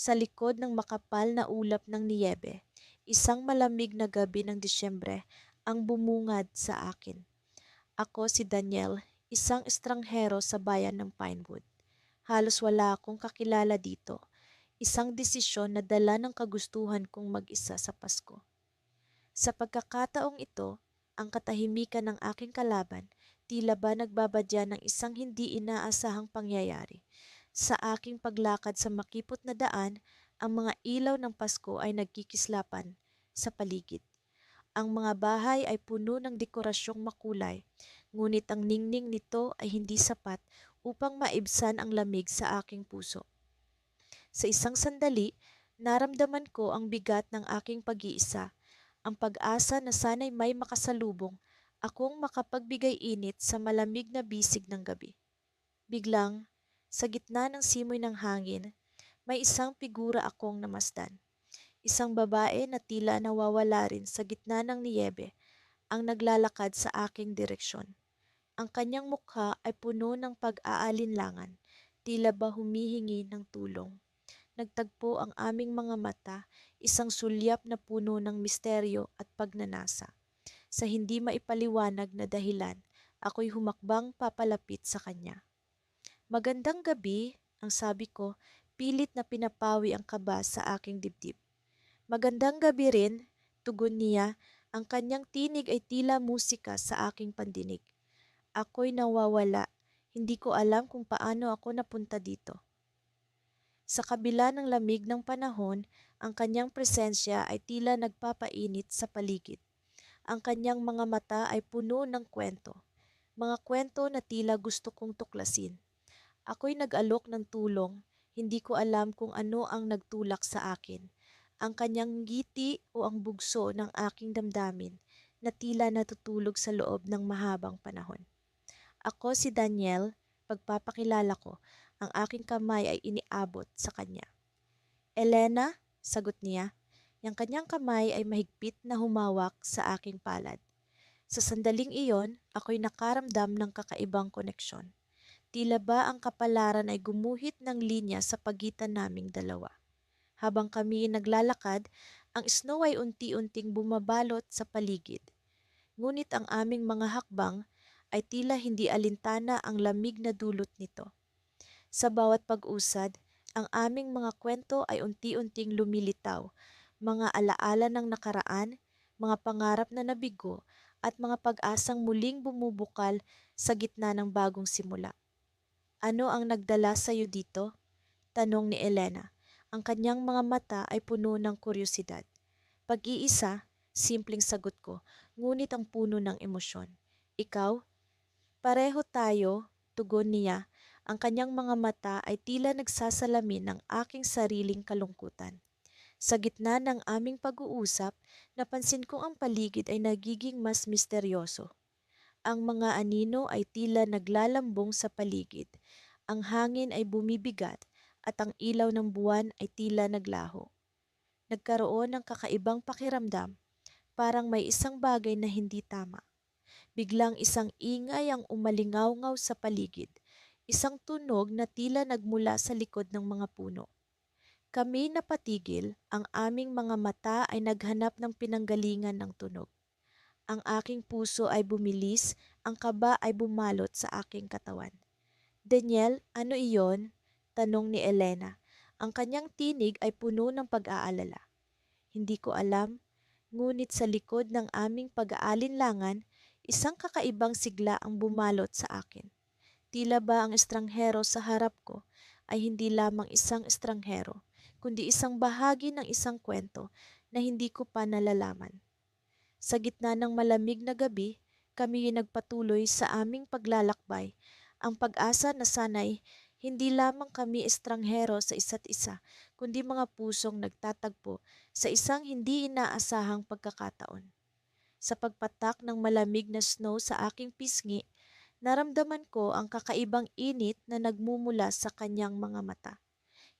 Sa likod ng makapal na ulap ng niyebe, isang malamig na gabi ng Disyembre ang bumungad sa akin. Ako si Daniel, isang estranghero sa bayan ng Pinewood. Halos wala akong kakilala dito. Isang desisyon na dala ng kagustuhan kong mag-isa sa Pasko. Sa pagkakataong ito, ang katahimikan ng aking kalaban tila ba nagbabadya ng isang hindi inaasahang pangyayari. Sa aking paglakad sa makipot na daan, ang mga ilaw ng Pasko ay nagkikislapan sa paligid. Ang mga bahay ay puno ng dekorasyong makulay, ngunit ang ningning nito ay hindi sapat upang maibsan ang lamig sa aking puso. Sa isang sandali, naramdaman ko ang bigat ng aking pag-iisa, ang pag-asa na sana'y may makasalubong akong makapagbigay init sa malamig na bisig ng gabi. Biglang, sa gitna ng simoy ng hangin, may isang figura akong namasdan. Isang babae na tila nawawala rin sa gitna ng niyebe ang naglalakad sa aking direksyon. Ang kanyang mukha ay puno ng pag-aalinlangan, tila ba humihingi ng tulong. Nagtagpo ang aming mga mata, isang sulyap na puno ng misteryo at pagnanasa. Sa hindi maipaliwanag na dahilan, ako'y humakbang papalapit sa kanya. Magandang gabi, ang sabi ko, pilit na pinapawi ang kaba sa aking dibdib. Magandang gabi rin, tugon niya, ang kanyang tinig ay tila musika sa aking pandinig. Ako'y nawawala, hindi ko alam kung paano ako napunta dito. Sa kabila ng lamig ng panahon, ang kanyang presensya ay tila nagpapainit sa paligid. Ang kanyang mga mata ay puno ng kwento. Mga kwento na tila gusto kong tuklasin. Ako'y nag-alok ng tulong, hindi ko alam kung ano ang nagtulak sa akin. Ang kanyang ngiti o ang bugso ng aking damdamin na tila natutulog sa loob ng mahabang panahon. Ako si Daniel, pagpapakilala ko, ang aking kamay ay iniabot sa kanya. Elena, sagot niya, yung kanyang kamay ay mahigpit na humawak sa aking palad. Sa sandaling iyon, ako'y nakaramdam ng kakaibang koneksyon. Tila ba ang kapalaran ay gumuhit ng linya sa pagitan naming dalawa. Habang kami naglalakad, ang snow ay unti-unting bumabalot sa paligid. Ngunit ang aming mga hakbang ay tila hindi alintana ang lamig na dulot nito. Sa bawat pag-usad, ang aming mga kwento ay unti-unting lumilitaw, mga alaala ng nakaraan, mga pangarap na nabigo, at mga pag-asang muling bumubukal sa gitna ng bagong simula. Ano ang nagdala sa iyo dito? Tanong ni Elena. Ang kanyang mga mata ay puno ng kuryosidad. Pag-iisa, simpleng sagot ko, ngunit ang puno ng emosyon. Ikaw? Pareho tayo, tugon niya. Ang kanyang mga mata ay tila nagsasalamin ng aking sariling kalungkutan. Sa gitna ng aming pag-uusap, napansin ko ang paligid ay nagiging mas misteryoso. Ang mga anino ay tila naglalambong sa paligid. Ang hangin ay bumibigat at ang ilaw ng buwan ay tila naglaho. Nagkaroon ng kakaibang pakiramdam, parang may isang bagay na hindi tama. Biglang isang ingay ang umalingaw-ngaw sa paligid, isang tunog na tila nagmula sa likod ng mga puno. Kami napatigil, ang aming mga mata ay naghanap ng pinanggalingan ng tunog. Ang aking puso ay bumilis, ang kaba ay bumalot sa aking katawan. Daniel, ano iyon? Tanong ni Elena. Ang kanyang tinig ay puno ng pag-aalala. Hindi ko alam, ngunit sa likod ng aming pag-aalinlangan, isang kakaibang sigla ang bumalot sa akin. Tila ba ang estranghero sa harap ko ay hindi lamang isang estranghero, kundi isang bahagi ng isang kwento na hindi ko pa nalalaman. Sa gitna ng malamig na gabi, kami nagpatuloy sa aming paglalakbay, ang pag-asa na sana'y hindi lamang kami estranghero sa isa't isa, kundi mga pusong nagtatagpo sa isang hindi inaasahang pagkakataon. Sa pagpatak ng malamig na snow sa aking pisngi, naramdaman ko ang kakaibang init na nagmumula sa kanyang mga mata.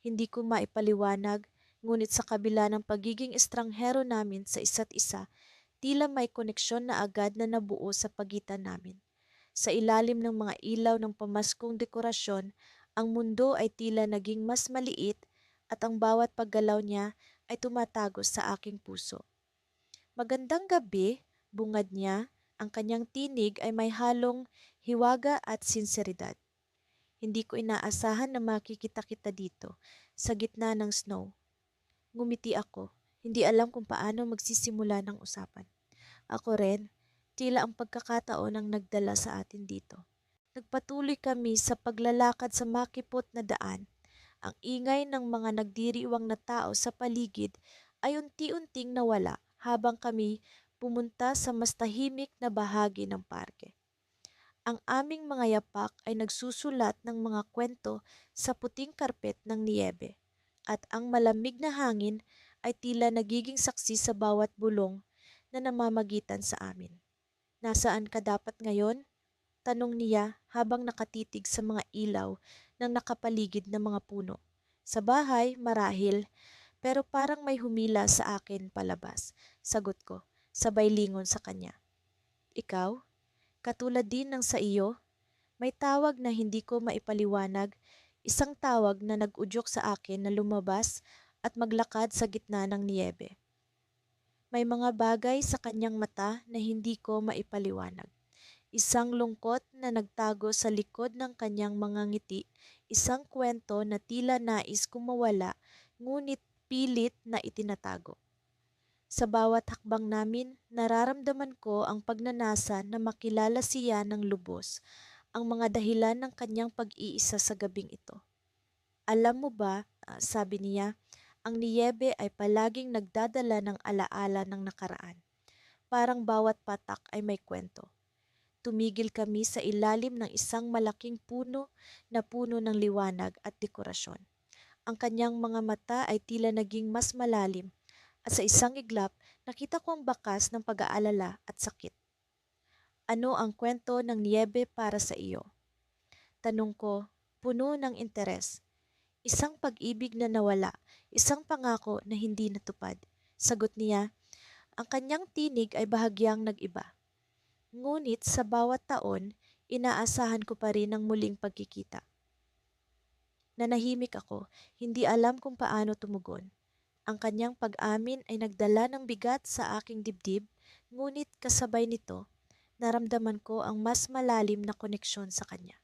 Hindi ko maipaliwanag, ngunit sa kabila ng pagiging estranghero namin sa isa't isa, tila may koneksyon na agad na nabuo sa pagitan namin. Sa ilalim ng mga ilaw ng pamaskong dekorasyon, ang mundo ay tila naging mas maliit, at ang bawat paggalaw niya ay tumatagos sa aking puso. Magandang gabi, bungad niya. Ang kanyang tinig ay may halong hiwaga at sinseridad. Hindi ko inaasahan na makikita kita dito, sa gitna ng snow. Ngumiti ako, hindi alam kung paano magsisimula ng usapan. Ako rin, tila ang pagkakataon ang nagdala sa atin dito. Nagpatuloy kami sa paglalakad sa makipot na daan. Ang ingay ng mga nagdiriwang na tao sa paligid ay unti-unting nawala habang kami pumunta sa mas tahimik na bahagi ng parke. Ang aming mga yapak ay nagsusulat ng mga kwento sa puting karpet ng niyebe at ang malamig na hangin ay tila nagiging saksi sa bawat bulong na namamagitan sa amin. Nasaan ka dapat ngayon? Tanong niya habang nakatitig sa mga ilaw ng nakapaligid na mga puno. Sa bahay, marahil, pero parang may humila sa akin palabas. Sagot ko, sabay lingon sa kanya. Ikaw? Katulad din ng sa iyo? May tawag na hindi ko maipaliwanag, isang tawag na nag-udyok sa akin na lumabas at maglakad sa gitna ng niyebe. May mga bagay sa kanyang mata na hindi ko maipaliwanag. Isang lungkot na nagtago sa likod ng kanyang mga ngiti, isang kwento na tila nais kong mawala, ngunit pilit na itinatago. Sa bawat hakbang namin, nararamdaman ko ang pagnanasa na makilala siya ng lubos, ang mga dahilan ng kanyang pag-iisa sa gabing ito. Alam mo ba, sabi niya, ang niyebe ay palaging nagdadala ng alaala ng nakaraan. Parang bawat patak ay may kwento. Tumigil kami sa ilalim ng isang malaking puno na puno ng liwanag at dekorasyon. Ang kanyang mga mata ay tila naging mas malalim at sa isang iglap nakita ko ang bakas ng pag-aalala at sakit. Ano ang kwento ng niyebe para sa iyo? Tanong ko, puno ng interes. Isang pag-ibig na nawala, isang pangako na hindi natupad. Sagot niya, ang kanyang tinig ay bahagyang nag-iba. Ngunit sa bawat taon, inaasahan ko pa rin ang muling pagkikita. Nanahimik ako, hindi alam kung paano tumugon. Ang kanyang pag-amin ay nagdala ng bigat sa aking dibdib, ngunit kasabay nito, naramdaman ko ang mas malalim na koneksyon sa kanya.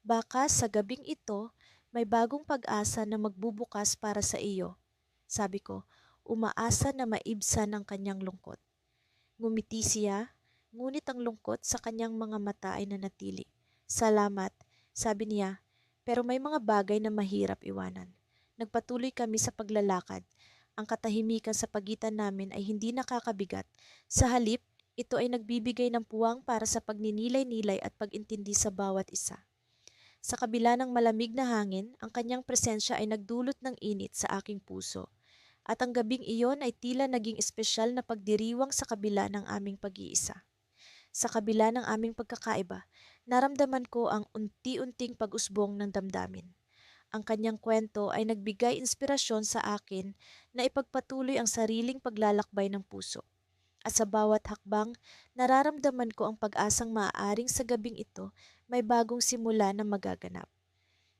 Baka sa gabing ito, may bagong pag-asa na magbubukas para sa iyo. Sabi ko, umaasa na maibsan ang kanyang lungkot. Ngumiti siya, ngunit ang lungkot sa kanyang mga mata ay nanatili. Salamat, sabi niya, pero may mga bagay na mahirap iwanan. Nagpatuloy kami sa paglalakad. Ang katahimikan sa pagitan namin ay hindi nakakabigat. Sa halip, ito ay nagbibigay ng puwang para sa pagninilay-nilay at pag-intindi sa bawat isa. Sa kabila ng malamig na hangin, ang kanyang presensya ay nagdulot ng init sa aking puso. At ang gabing iyon ay tila naging espesyal na pagdiriwang sa kabila ng aming pag-iisa. Sa kabila ng aming pagkakaiba, naramdaman ko ang unti-unting pag-usbong ng damdamin. Ang kanyang kwento ay nagbigay inspirasyon sa akin na ipagpatuloy ang sariling paglalakbay ng puso. At sa bawat hakbang, nararamdaman ko ang pag-asang maaaring sa gabing ito may bagong simula na magaganap.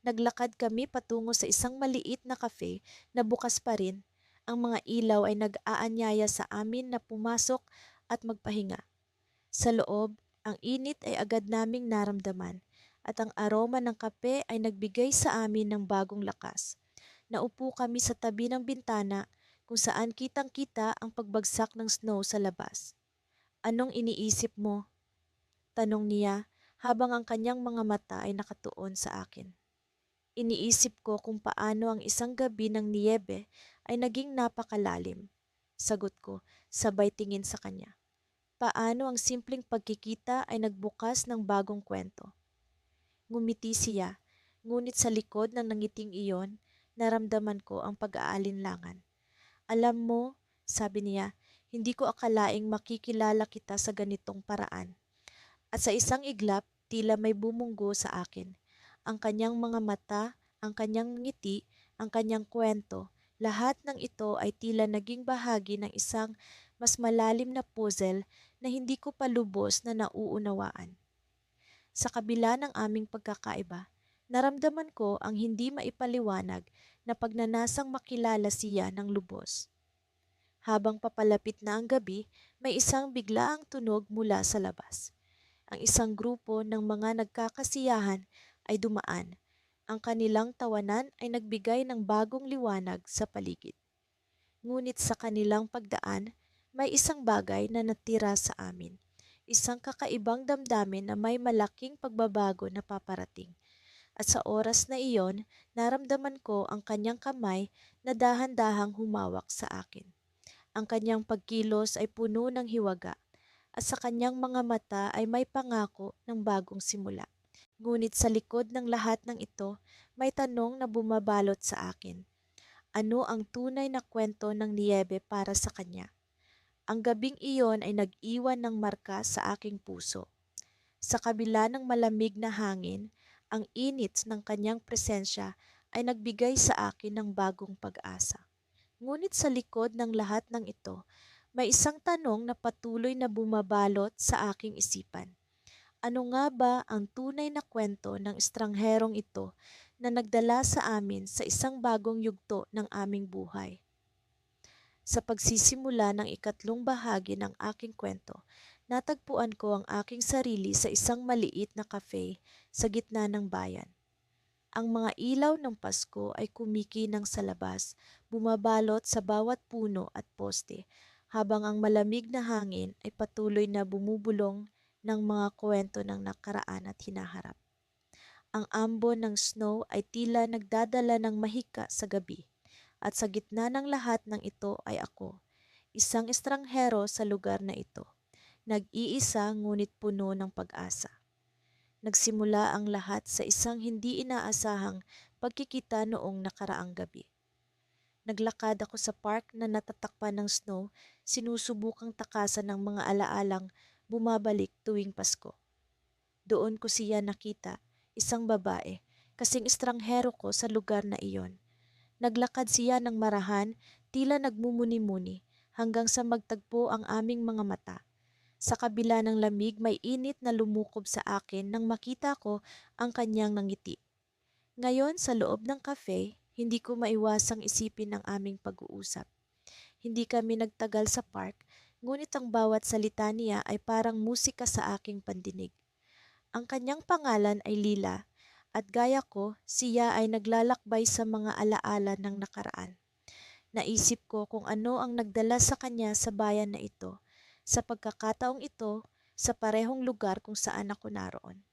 Naglakad kami patungo sa isang maliit na cafe na bukas pa rin. Ang mga ilaw ay nag-aanyaya sa amin na pumasok at magpahinga. Sa loob, ang init ay agad naming naramdaman at ang aroma ng kape ay nagbigay sa amin ng bagong lakas. Naupo kami sa tabi ng bintana kung saan kitang-kita ang pagbagsak ng snow sa labas. Anong iniisip mo? Tanong niya habang ang kanyang mga mata ay nakatuon sa akin. Iniisip ko kung paano ang isang gabi ng niyebe ay naging napakalalim. Sagot ko, sabay tingin sa kanya. Paano ang simpleng pagkikita ay nagbukas ng bagong kwento. Ngumiti siya, ngunit sa likod ng nangiting iyon, naramdaman ko ang pag-aalinlangan. Alam mo, sabi niya, hindi ko akalaing makikilala kita sa ganitong paraan. At sa isang iglap, tila may bumunggo sa akin. Ang kanyang mga mata, ang kanyang ngiti, ang kanyang kwento, lahat ng ito ay tila naging bahagi ng isang mas malalim na puzzle na hindi ko pa lubos na nauunawaan. Sa kabila ng aming pagkakaiba, Naramdaman ko ang hindi maipaliwanag na pagnanasang makilala siya ng lubos. Habang papalapit na ang gabi, may isang biglaang tunog mula sa labas. Ang isang grupo ng mga nagkakasiyahan ay dumaan. Ang kanilang tawanan ay nagbigay ng bagong liwanag sa paligid. Ngunit sa kanilang pagdaan, may isang bagay na natira sa amin. Isang kakaibang damdamin na may malaking pagbabago na paparating. At sa oras na iyon, naramdaman ko ang kanyang kamay na dahan-dahang humawak sa akin. Ang kanyang pagkilos ay puno ng hiwaga at sa kanyang mga mata ay may pangako ng bagong simula. Ngunit sa likod ng lahat ng ito, may tanong na bumabalot sa akin. Ano ang tunay na kwento ng niyebe para sa kanya? Ang gabing iyon ay nag-iwan ng marka sa aking puso. Sa kabila ng malamig na hangin, ang init ng kanyang presensya ay nagbigay sa akin ng bagong pag-asa. Ngunit sa likod ng lahat ng ito, may isang tanong na patuloy na bumabalot sa aking isipan. Ano nga ba ang tunay na kwento ng estrangherong ito na nagdala sa amin sa isang bagong yugto ng aming buhay? Sa pagsisimula ng ikatlong bahagi ng aking kwento, natagpuan ko ang aking sarili sa isang maliit na cafe sa gitna ng bayan. Ang mga ilaw ng Pasko ay kumikinang sa labas, bumabalot sa bawat puno at poste, habang ang malamig na hangin ay patuloy na bumubulong ng mga kwento ng nakaraan at hinaharap. Ang ambon ng snow ay tila nagdadala ng mahika sa gabi, at sa gitna ng lahat ng ito ay ako, isang estranghero sa lugar na ito, nag-iisa ngunit puno ng pag-asa. Nagsimula ang lahat sa isang hindi inaasahang pagkikita noong nakaraang gabi. Naglakad ako sa park na natatakpan ng snow, sinusubukang takasan ng mga alaalang bumabalik tuwing Pasko. Doon ko siya nakita, isang babae, kasing estranghero ko sa lugar na iyon. Naglakad siya ng marahan, tila nagmumuni-muni, hanggang sa magtagpo ang aming mga mata. Sa kabila ng lamig, may init na lumukob sa akin nang makita ko ang kanyang nangiti. Ngayon, sa loob ng cafe, hindi ko maiwasang isipin ang aming pag-uusap. Hindi kami nagtagal sa park, ngunit ang bawat salita niya ay parang musika sa aking pandinig. Ang kanyang pangalan ay Lila, at gaya ko, siya ay naglalakbay sa mga alaala ng nakaraan. Naisip ko kung ano ang nagdala sa kanya sa bayan na ito, sa pagkakataong ito, sa parehong lugar kung saan ako naroon.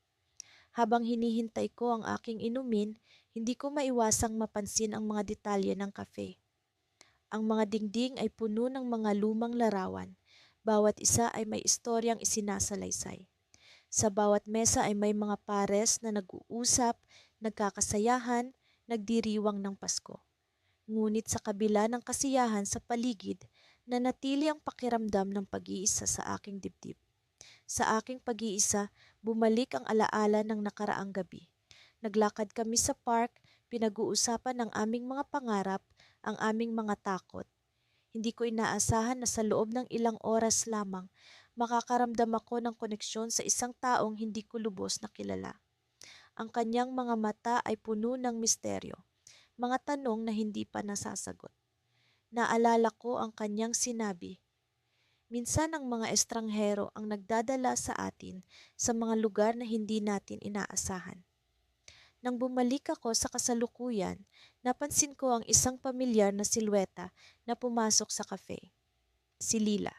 Habang hinihintay ko ang aking inumin, hindi ko maiwasang mapansin ang mga detalye ng cafe. Ang mga dingding ay puno ng mga lumang larawan. Bawat isa ay may istoryang isinasalaysay. Sa bawat mesa ay may mga pares na nag-uusap, nagkakasayahan, nagdiriwang ng Pasko. Ngunit sa kabila ng kasiyahan sa paligid, nanatili ang pakiramdam ng pag-iisa sa aking dibdib. Sa aking pag-iisa, bumalik ang alaala ng nakaraang gabi. Naglakad kami sa park, pinag-uusapan ang aming mga pangarap, ang aming mga takot. Hindi ko inaasahan na sa loob ng ilang oras lamang, makakaramdam ako ng koneksyon sa isang taong hindi ko lubos na kilala. Ang kanyang mga mata ay puno ng misteryo, mga tanong na hindi pa nasasagot. Naalala ko ang kanyang sinabi, minsan ang mga estranghero ang nagdadala sa atin sa mga lugar na hindi natin inaasahan. Nang bumalik ako sa kasalukuyan, napansin ko ang isang pamilyar na silweta na pumasok sa cafe. Si Lila.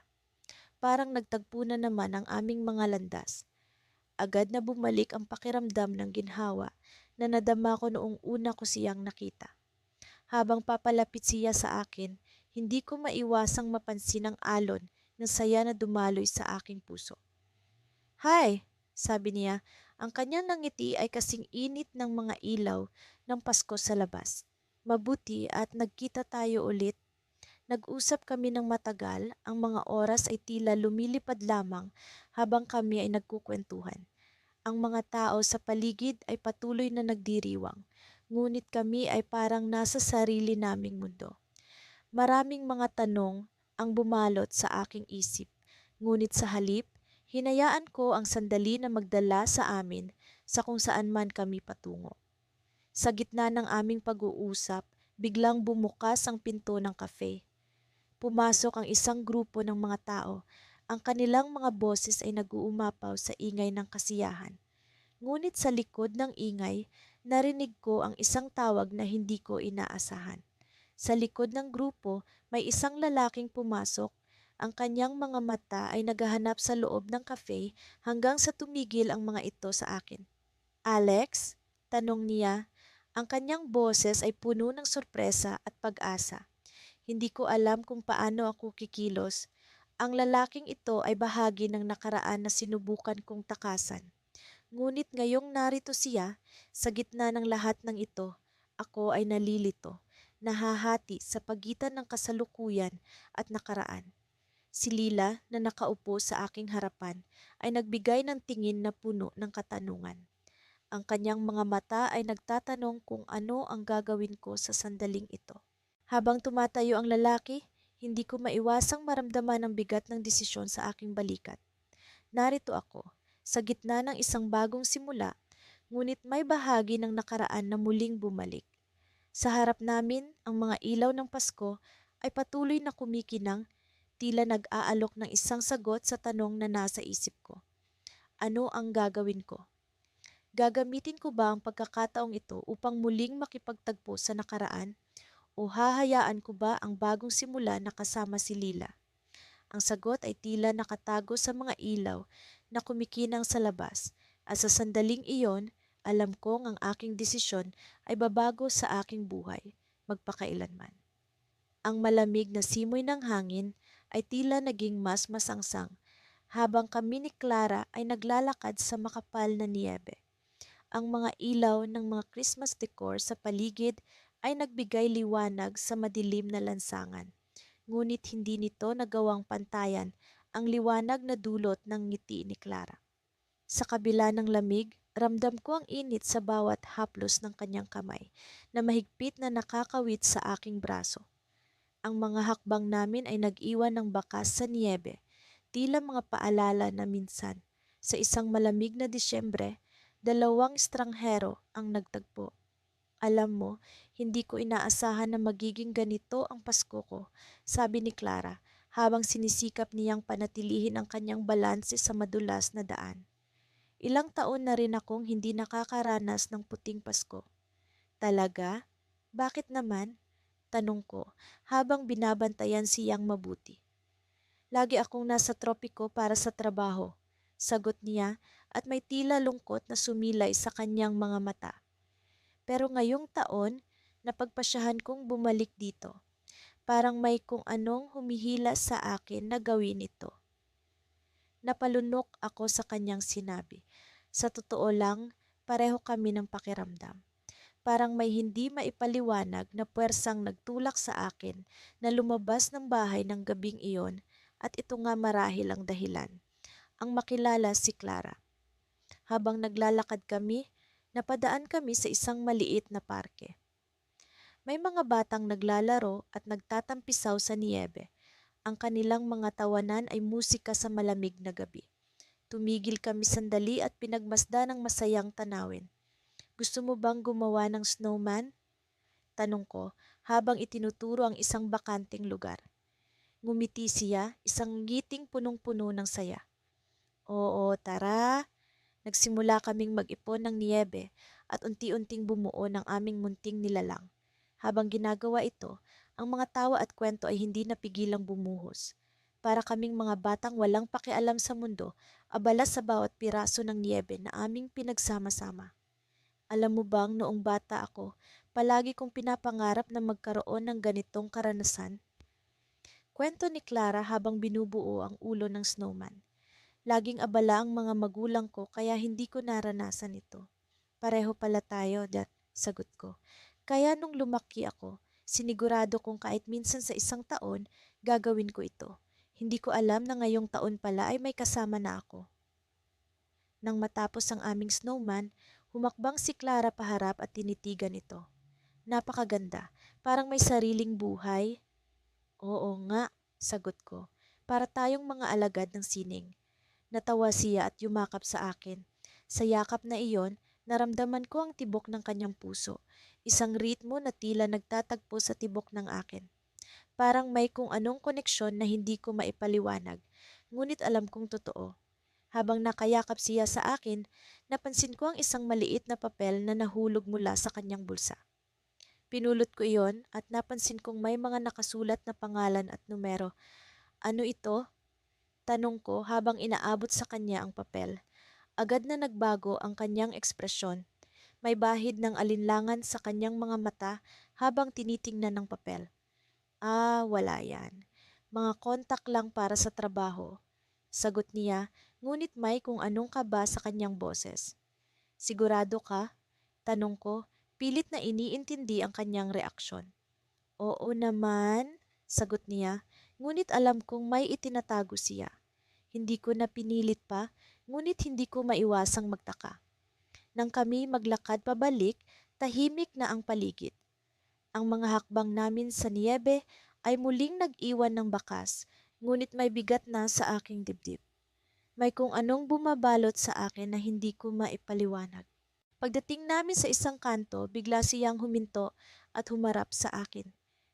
Parang nagtagpo na naman ang aming mga landas. Agad na bumalik ang pakiramdam ng ginhawa na nadama ko noong una ko siyang nakita. Habang papalapit siya sa akin, hindi ko maiwasang mapansin ang alon ng saya na dumaloy sa aking puso. "Hi!" sabi niya. Ang kanyang ngiti ay kasing init ng mga ilaw ng Pasko sa labas. "Mabuti at nagkita tayo ulit." Nag-usap kami ng matagal, ang mga oras ay tila lumilipad lamang habang kami ay nagkukwentuhan. Ang mga tao sa paligid ay patuloy na nagdiriwang, ngunit kami ay parang nasa sarili naming mundo. Maraming mga tanong ang bumalot sa aking isip, ngunit sa halip, hinayaan ko ang sandali na magdala sa amin sa kung saan man kami patungo. Sa gitna ng aming pag-uusap, biglang bumukas ang pinto ng cafe. Pumasok ang isang grupo ng mga tao. Ang kanilang mga boses ay nag-uumapaw sa ingay ng kasiyahan. Ngunit sa likod ng ingay, narinig ko ang isang tawag na hindi ko inaasahan. Sa likod ng grupo, may isang lalaking pumasok. Ang kanyang mga mata ay naghahanap sa loob ng cafe hanggang sa tumigil ang mga ito sa akin. Alex? Tanong niya. Ang kanyang boses ay puno ng sorpresa at pag-asa. Hindi ko alam kung paano ako kikilos. Ang lalaking ito ay bahagi ng nakaraan na sinubukan kong takasan. Ngunit ngayong narito siya, sa gitna ng lahat ng ito, ako ay nalilito, nahahati sa pagitan ng kasalukuyan at nakaraan. Si Lila na nakaupo sa aking harapan ay nagbigay ng tingin na puno ng katanungan. Ang kanyang mga mata ay nagtatanong kung ano ang gagawin ko sa sandaling ito. Habang tumatayo ang lalaki, hindi ko maiwasang maramdaman ang bigat ng desisyon sa aking balikat. Narito ako, sa gitna ng isang bagong simula, ngunit may bahagi ng nakaraan na muling bumalik. Sa harap namin, ang mga ilaw ng Pasko ay patuloy na kumikinang, tila nag-aalok ng isang sagot sa tanong na nasa isip ko. Ano ang gagawin ko? Gagamitin ko ba ang pagkakataong ito upang muling makipagtagpo sa nakaraan? O hahayaan ko ba ang bagong simula na kasama si Lila? Ang sagot ay tila nakatago sa mga ilaw na kumikinang sa labas, at sa sandaling iyon, alam kong ang aking desisyon ay babago sa aking buhay, magpakailanman. Ang malamig na simoy ng hangin ay tila naging mas masangsang habang kami ni Clara ay naglalakad sa makapal na niyebe. Ang mga ilaw ng mga Christmas decor sa paligid ay nagbigay liwanag sa madilim na lansangan. Ngunit hindi nito nagawang pantayan ang liwanag na dulot ng ngiti ni Clara. Sa kabila ng lamig, ramdam ko ang init sa bawat haplos ng kanyang kamay na mahigpit na nakakawit sa aking braso. Ang mga hakbang namin ay nag-iwan ng bakas sa niyebe, tila mga paalala na minsan, sa isang malamig na Disyembre, dalawang estranghero ang nagtagpo. Alam mo, hindi ko inaasahan na magiging ganito ang Pasko ko, sabi ni Clara habang sinisikap niyang panatilihin ang kanyang balanse sa madulas na daan. Ilang taon na rin akong hindi nakakaranas ng puting Pasko. Talaga? Bakit naman? Tanong ko habang binabantayan siyang mabuti. Lagi akong nasa tropiko para sa trabaho, sagot niya at may tila lungkot na sumilay sa kanyang mga mata. Pero ngayong taon, napagpasyahan kong bumalik dito. Parang may kung anong humihila sa akin na gawin ito. Napalunok ako sa kanyang sinabi. Sa totoo lang, pareho kami ng pakiramdam. Parang may hindi maipaliwanag na puwersang nagtulak sa akin na lumabas ng bahay ng gabing iyon, at ito nga marahil ang dahilan. Ang makilala si Clara. Habang naglalakad kami, napadaan kami sa isang maliit na parke. May mga batang naglalaro at nagtatampisaw sa niyebe. Ang kanilang mga tawanan ay musika sa malamig na gabi. Tumigil kami sandali at pinagmasdan ng masayang tanawin. Gusto mo bang gumawa ng snowman? Tanong ko habang itinuturo ang isang bakanteng lugar. Ngumiti siya, isang ngiting punong-puno ng saya. Oo, tara. Nagsimula kaming mag-ipon ng niyebe at unti-unting bumuo ng aming munting nilalang. Habang ginagawa ito, ang mga tawa at kwento ay hindi napigilang bumuhos. Para kaming mga batang walang pakialam sa mundo, abala sa bawat piraso ng niyebe na aming pinagsama-sama. Alam mo bang noong bata ako, palagi kong pinapangarap na magkaroon ng ganitong karanasan? Kwento ni Clara habang binubuo ang ulo ng snowman. Laging abala ang mga magulang ko kaya hindi ko naranasan ito. Pareho pala tayo, sagot ko. Kaya nung lumaki ako, sinigurado kong kahit minsan sa isang taon, gagawin ko ito. Hindi ko alam na ngayong taon pala ay may kasama na ako. Nang matapos ang aming snowman, humakbang si Clara paharap at tinitigan ito. Napakaganda, parang may sariling buhay. Oo nga, sagot ko. Para tayong mga alagad ng sining. Natawa siya at yumakap sa akin. Sa yakap na iyon, Naramdaman ko ang tibok ng kanyang puso, isang ritmo na tila nagtatagpo sa tibok ng akin. Parang may kung anong koneksyon na hindi ko maipaliwanag, ngunit alam kong totoo. Habang nakayakap siya sa akin, napansin ko ang isang maliit na papel na nahulog mula sa kanyang bulsa. Pinulot ko iyon at napansin kong may mga nakasulat na pangalan at numero. Ano ito? Tanong ko habang inaabot sa kanya ang papel. Agad na nagbago ang kanyang ekspresyon. May bahid ng alinlangan sa kanyang mga mata habang tinitingnan ng papel. Wala yan. Mga kontak lang para sa trabaho. Sagot niya, ngunit may kung anong kaba sa kanyang boses. Sigurado ka? Tanong ko, pilit na iniintindi ang kanyang reaksyon. Oo naman, sagot niya, ngunit alam kong may itinatago siya. Hindi ko na pinilit pa, ngunit hindi ko maiwasang magtaka. Nang kami maglakad pabalik, tahimik na ang paligid. Ang mga hakbang namin sa niyebe ay muling nag-iwan ng bakas, ngunit may bigat na sa aking dibdib. May kung anong bumabalot sa akin na hindi ko maipaliwanag. Pagdating namin sa isang kanto, bigla siyang huminto at humarap sa akin.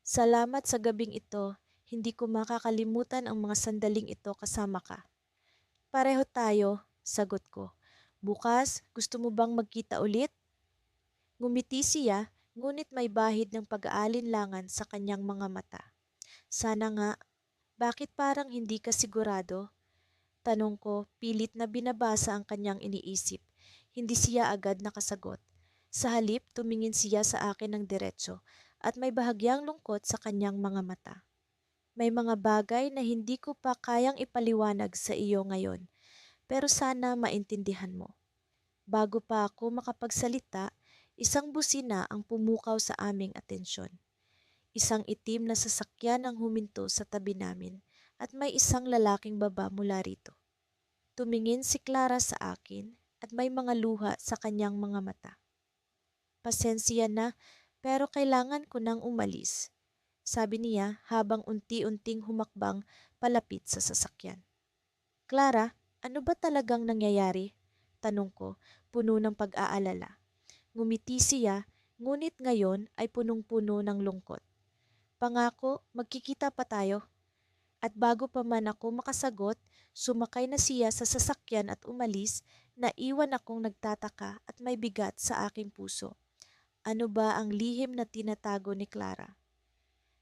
Salamat sa gabing ito, hindi ko makakalimutan ang mga sandaling ito kasama ka. Pareho tayo, sagot ko. Bukas, gusto mo bang magkita ulit? Ngumiti siya, ngunit may bahid ng pag-aalinlangan sa kanyang mga mata. Sana nga, bakit parang hindi ka sigurado? Tanong ko, pilit na binabasa ang kanyang iniisip. Hindi siya agad nakasagot. Sa halip, tumingin siya sa akin ng diretso at may bahagyang lungkot sa kanyang mga mata. May mga bagay na hindi ko pa kayang ipaliwanag sa iyo ngayon, pero sana maintindihan mo. Bago pa ako makapagsalita, isang busina ang pumukaw sa aming atensyon. Isang itim na sasakyan ang huminto sa tabi namin at may isang lalaking baba mula rito. Tumingin si Clara sa akin at may mga luha sa kanyang mga mata. Pasensya na, pero kailangan ko nang umalis, sabi niya habang unti-unting humakbang palapit sa sasakyan. Clara, ano ba talagang nangyayari? Tanong ko, puno ng pag-aalala. Ngumiti siya, ngunit ngayon ay punong-puno ng lungkot. Pangako, magkikita pa tayo. At bago pa man ako makasagot, sumakay na siya sa sasakyan at umalis, naiwan akong nagtataka at may bigat sa aking puso. Ano ba ang lihim na tinatago ni Clara?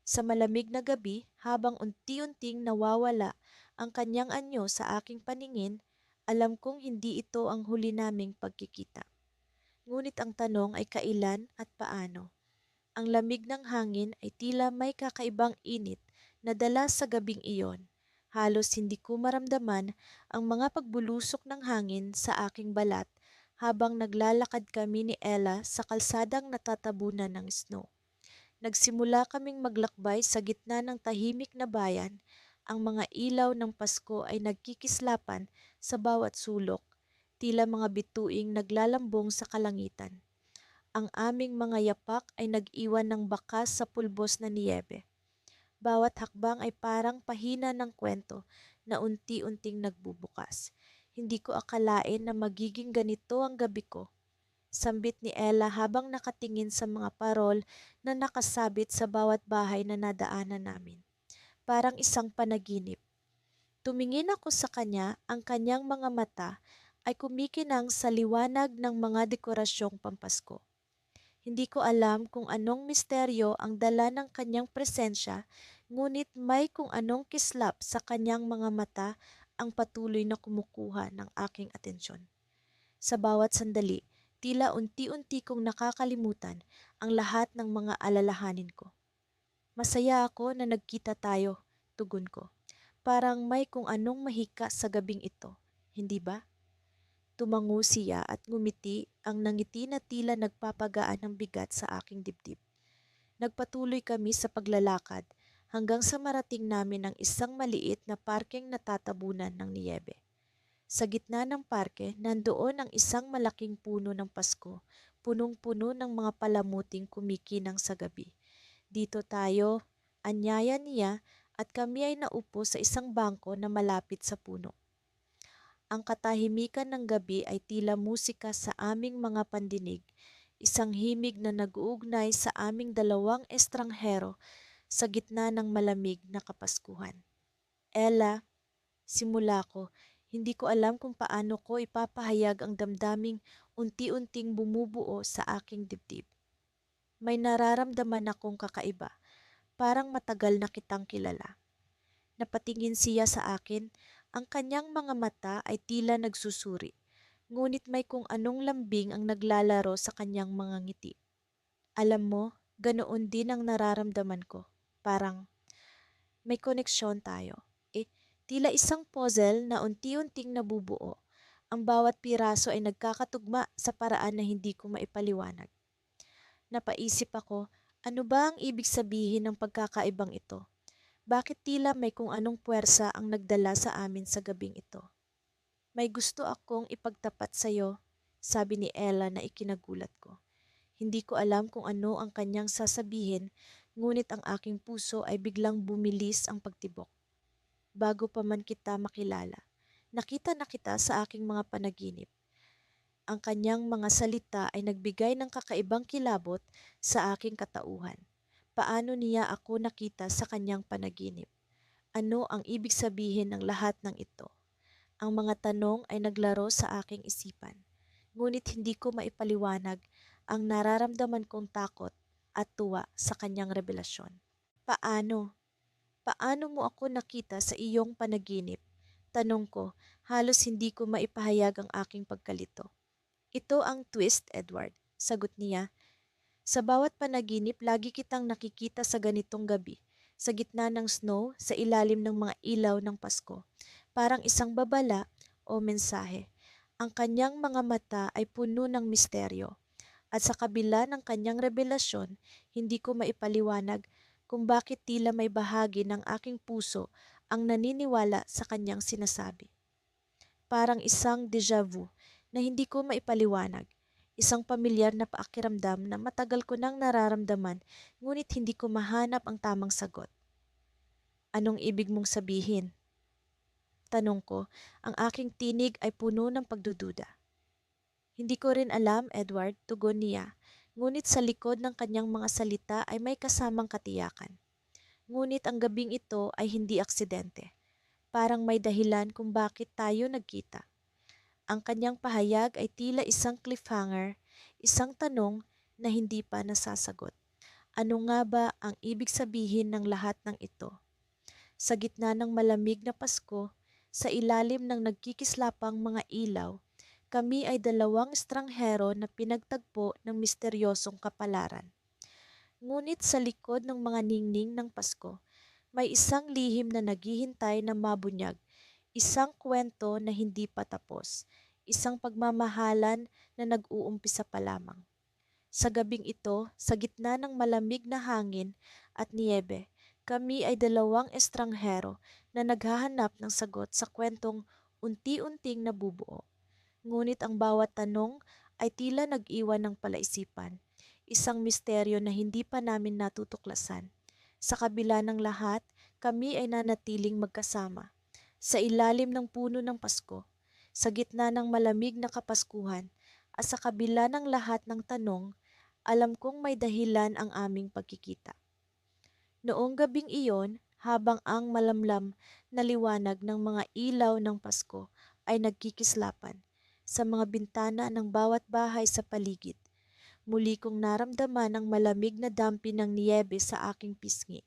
Sa malamig na gabi, habang unti-unting nawawala ang kanyang anyo sa aking paningin, alam kong hindi ito ang huli naming pagkikita. Ngunit ang tanong ay kailan at paano. Ang lamig ng hangin ay tila may kakaibang init na dala sa gabing iyon. Halos hindi ko maramdaman ang mga pagbulusok ng hangin sa aking balat habang naglalakad kami ni Ella sa kalsadang natatabunan ng snow. Nagsimula kaming maglakbay sa gitna ng tahimik na bayan. Ang mga ilaw ng Pasko ay nagkikislapan sa bawat sulok, tila mga bituing naglalambong sa kalangitan. Ang aming mga yapak ay nag-iwan ng bakas sa pulbos na niyebe. Bawat hakbang ay parang pahina ng kwento na unti-unting nagbubukas. Hindi ko akalain na magiging ganito ang gabi ko. Sambit ni Ella habang nakatingin sa mga parol na nakasabit sa bawat bahay na nadaanan namin. Parang isang panaginip. Tumingin ako sa kanya, ang kanyang mga mata ay kumikinang sa liwanag ng mga dekorasyong pampasko. Hindi ko alam kung anong misteryo ang dala ng kanyang presensya, ngunit may kung anong kislap sa kanyang mga mata ang patuloy na kumukuha ng aking atensyon. Sa bawat sandali, tila unti-unti kong nakakalimutan ang lahat ng mga alalahanin ko. Masaya ako na nagkita tayo, tugon ko. Parang may kung anong mahika sa gabing ito, hindi ba? Tumango siya at ngumiti, ang nangiti na tila nagpapagaan ng bigat sa aking dibdib. Nagpatuloy kami sa paglalakad hanggang sa marating namin ang isang maliit na parkeng natatabunan ng niyebe. Sa gitna ng parke, nandoon ang isang malaking puno ng Pasko, punong-puno ng mga palamuting kumikinang sa gabi. Dito tayo, anyaya niya, at kami ay naupo sa isang bangko na malapit sa puno. Ang katahimikan ng gabi ay tila musika sa aming mga pandinig, isang himig na nag-uugnay sa aming dalawang estranghero sa gitna ng malamig na Kapaskuhan. Ella, simula ko, hindi ko alam kung paano ko ipapahayag ang damdaming unti-unting bumubuo sa aking dibdib. May nararamdaman akong kakaiba, parang matagal na kitang kilala. Napatingin siya sa akin, ang kanyang mga mata ay tila nagsusuri, ngunit may kung anong lambing ang naglalaro sa kanyang mga ngiti. Alam mo, ganoon din ang nararamdaman ko. Parang may koneksyon tayo. Tila isang puzzle na unti-unting nabubuo. Ang bawat piraso ay nagkakatugma sa paraan na hindi ko maipaliwanag. Napaisip ako, ano ba ang ibig sabihin ng pagkakaibang ito? Bakit tila may kung anong puwersa ang nagdala sa amin sa gabing ito? May gusto akong ipagtapat sa iyo, sabi ni Ella na ikinagulat ko. Hindi ko alam kung ano ang kanyang sasabihin, ngunit ang aking puso ay biglang bumilis ang pagtibok. Bago pa man kita makilala, nakita na kita sa aking mga panaginip. Ang kanyang mga salita ay nagbigay ng kakaibang kilabot sa aking katauhan. Paano niya ako nakita sa kanyang panaginip? Ano ang ibig sabihin ng lahat ng ito? Ang mga tanong ay naglaro sa aking isipan. Ngunit hindi ko maipaliwanag ang nararamdaman kong takot at tuwa sa kanyang revelasyon. Paano? Paano mo ako nakita sa iyong panaginip? Tanong ko, halos hindi ko maipahayag ang aking pagkalito. Ito ang twist, Edward, sagot niya. Sa bawat panaginip, lagi kitang nakikita sa ganitong gabi, sa gitna ng snow, sa ilalim ng mga ilaw ng Pasko. Parang isang babala o mensahe. Ang kanyang mga mata ay puno ng misteryo. At sa kabila ng kanyang revelasyon, hindi ko maipaliwanag kung bakit tila may bahagi ng aking puso ang naniniwala sa kanyang sinasabi. Parang isang déjà vu na hindi ko maipaliwanag. Isang pamilyar na pakiramdam na matagal ko nang nararamdaman ngunit hindi ko mahanap ang tamang sagot. Anong ibig mong sabihin? Tanong ko, ang aking tinig ay puno ng pagdududa. Hindi ko rin alam, Edward, tugon niya. Ngunit sa likod ng kanyang mga salita ay may kasamang katiyakan. Ngunit ang gabing ito ay hindi aksidente. Parang may dahilan kung bakit tayo nagkita. Ang kanyang pahayag ay tila isang cliffhanger, isang tanong na hindi pa nasasagot. Ano nga ba ang ibig sabihin ng lahat ng ito? Sa gitna ng malamig na Pasko, sa ilalim ng nagkikislapang mga ilaw, kami ay dalawang estranghero na pinagtagpo ng misteryosong kapalaran. Ngunit sa likod ng mga ningning ng Pasko, may isang lihim na naghihintay na mabunyag, isang kwento na hindi pa tapos, isang pagmamahalan na nag-uumpisa pa lamang. Sa gabing ito, sa gitna ng malamig na hangin at niyebe, kami ay dalawang estranghero na naghahanap ng sagot sa kwentong unti-unting nabubuo. Ngunit ang bawat tanong ay tila nag-iwan ng palaisipan, isang misteryo na hindi pa namin natutuklasan. Sa kabila ng lahat, kami ay nanatiling magkasama. Sa ilalim ng puno ng Pasko, sa gitna ng malamig na Kapaskuhan, at sa kabila ng lahat ng tanong, alam kong may dahilan ang aming pagkikita. Noong gabing iyon, habang ang malamlam na liwanag ng mga ilaw ng Pasko ay nagkikislapan sa mga bintana ng bawat bahay sa paligid, muli kong naramdaman ang malamig na dampi ng niyebe sa aking pisngi.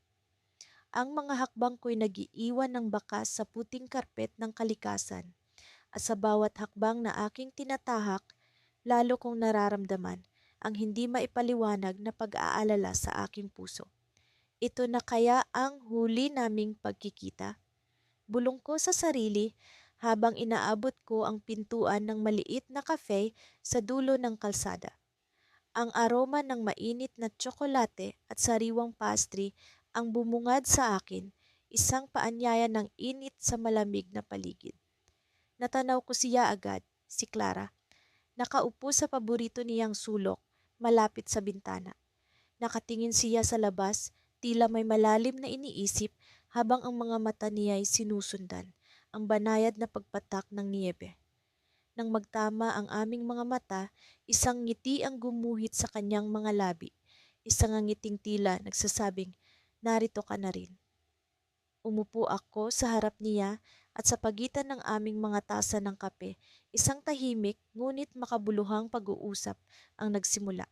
Ang mga hakbang ko'y nagiiwan ng bakas sa puting karpet ng kalikasan, at sa bawat hakbang na aking tinatahak, lalo kong nararamdaman ang hindi maipaliwanag na pag-aalala sa aking puso. Ito na kaya ang huli naming pagkikita? Bulong ko sa sarili habang inaabot ko ang pintuan ng maliit na cafe sa dulo ng kalsada. Ang aroma ng mainit na tsokolate at sariwang pastry ang bumungad sa akin, isang paanyaya ng init sa malamig na paligid. Natanaw ko siya agad, si Clara. Nakaupo sa paborito niyang sulok, malapit sa bintana. Nakatingin siya sa labas, tila may malalim na iniisip habang ang mga mata niya ay sinusundan. ang banayad na pagpatak ng niyebe. Nang magtama ang aming mga mata, isang ngiti ang gumuhit sa kanyang mga labi. Isang ngiting tila nagsasabing, narito ka na rin. Umupo ako sa harap niya at sa pagitan ng aming mga tasa ng kape, isang tahimik ngunit makabuluhang pag-uusap ang nagsimula.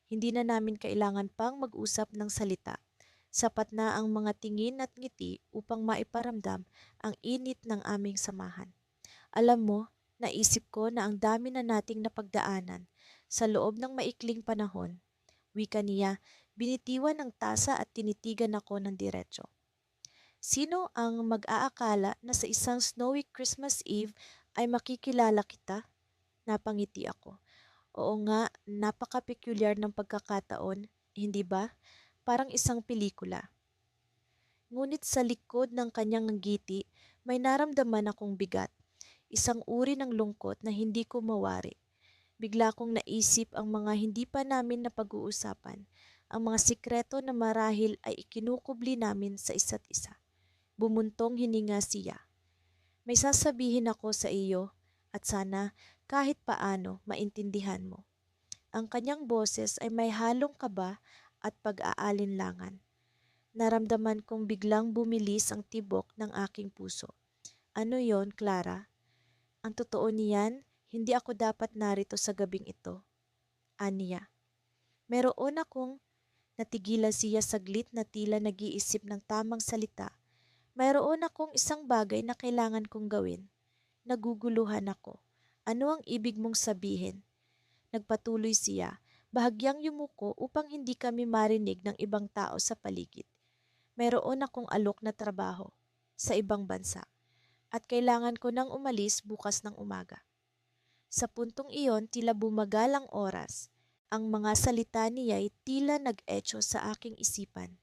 Hindi na namin kailangan pang mag-usap ng salita. Sapat na ang mga tingin at ngiti upang maiparamdam ang init ng aming samahan. Alam mo, naisip ko na ang dami na nating napagdaanan sa loob ng maikling panahon. Wika niya, binitiwan ng tasa at tinitigan ako ng diretso. Sino ang mag-aakala na sa isang snowy Christmas Eve ay makikilala kita? Napangiti ako. Oo nga, napaka-peculiar ng pagkakataon, hindi ba? Parang isang pelikula. Ngunit sa likod ng kanyang ngiti, may naramdaman akong bigat. Isang uri ng lungkot na hindi ko mawari. Bigla kong naisip ang mga hindi pa namin napag-uusapan, ang mga sikreto na marahil ay ikinukubli namin sa isa't isa. Bumuntong hininga siya. May sasabihin ako sa iyo at sana kahit paano maintindihan mo. Ang kanyang boses ay may halong kaba at pag-aalinlangan. Naramdaman kong biglang bumilis ang tibok ng aking puso. Ano yon, Clara? Ang totoo niyan, hindi ako dapat narito sa gabing ito. Aniya. Meron akong natigilan siya saglit na tila nag-iisip ng tamang salita. Mayroon akong isang bagay na kailangan kong gawin. Naguguluhan ako. Ano ang ibig mong sabihin? Nagpatuloy siya, bahagyang yumuko upang hindi kami marinig ng ibang tao sa paligid. Mayroon akong alok na trabaho sa ibang bansa at kailangan ko nang umalis bukas ng umaga. Sa puntong iyon, tila bumagal ang oras. Ang mga salita niya ay tila nag-echo sa aking isipan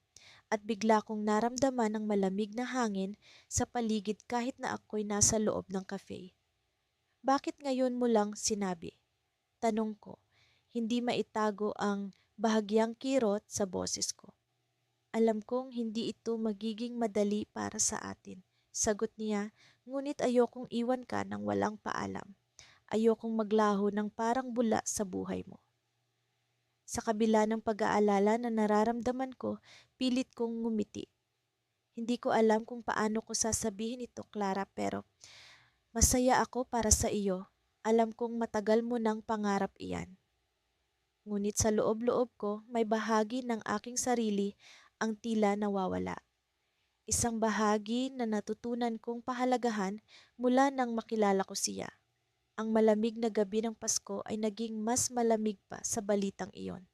at bigla kong naramdaman ang malamig na hangin sa paligid kahit na ako'y nasa loob ng cafe. Bakit ngayon mo lang sinabi? Tanong ko, hindi maitago ang bahagyang kirot sa boses ko. Alam kong hindi ito magiging madali para sa atin. Sagot niya, ngunit ayokong iwan ka ng walang paalam. Ayokong maglaho ng parang bula sa buhay mo. Sa kabila ng pag-aalala na nararamdaman ko, pilit kong ngumiti. Hindi ko alam kung paano ko sasabihin ito, Clara, pero masaya ako para sa iyo. Alam kong matagal mo nang pangarap iyan. Ngunit sa loob-loob ko, may bahagi ng aking sarili ang tila nawawala. Isang bahagi na natutunan kong pahalagahan mula nang makilala ko siya. Ang malamig na gabi ng Pasko ay naging mas malamig pa sa balitang iyon.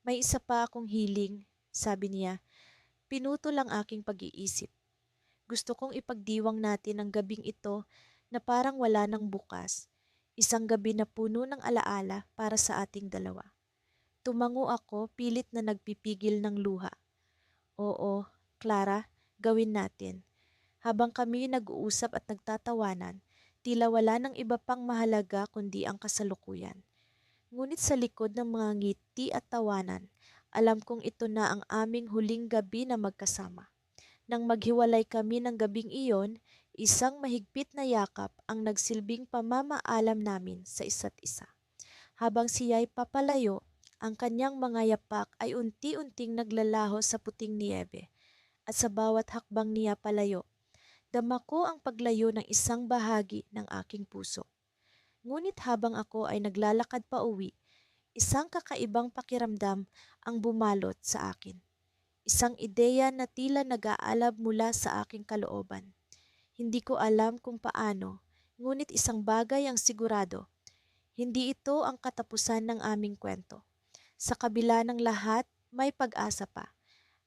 May isa pa akong hiling, sabi niya, pinutol ang aking pag-iisip. Gusto kong ipagdiwang natin ang gabing ito na parang wala nang bukas. Isang gabi na puno ng alaala para sa ating dalawa. Tumango ako, pilit na nagpipigil ng luha. Oo, Clara, gawin natin. Habang kami nag-uusap at nagtatawanan, tila wala ng iba pang mahalaga kundi ang kasalukuyan. Ngunit sa likod ng mga ngiti at tawanan, alam kong ito na ang aming huling gabi na magkasama. Nang maghiwalay kami ng gabing iyon, isang mahigpit na yakap ang nagsilbing pamamaalam namin sa isa't isa. Habang siya'y papalayo, ang kanyang mga yapak ay unti-unting naglalaho sa puting niyebe. At sa bawat hakbang niya palayo, dama ko ang paglayo ng isang bahagi ng aking puso. Ngunit habang ako ay naglalakad pa uwi, isang kakaibang pakiramdam ang bumalot sa akin. Isang ideya na tila nag-aalab mula sa aking kalooban. Hindi ko alam kung paano, ngunit isang bagay ang sigurado. Hindi ito ang katapusan ng aming kwento. Sa kabila ng lahat, may pag-asa pa.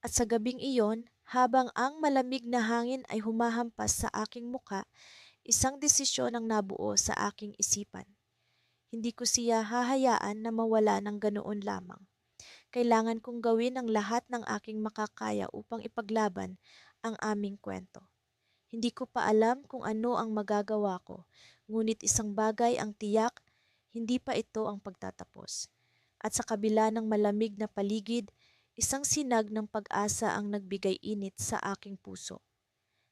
At sa gabing iyon, habang ang malamig na hangin ay humahampas sa aking muka, isang desisyon ang nabuo sa aking isipan. Hindi ko siya hahayaan na mawala ng ganoon lamang. Kailangan kong gawin ang lahat ng aking makakaya upang ipaglaban ang aming kwento. Hindi ko pa alam kung ano ang magagawa ko, ngunit isang bagay ang tiyak, hindi pa ito ang pagtatapos. At sa kabila ng malamig na paligid, isang sinag ng pag-asa ang nagbigay init sa aking puso.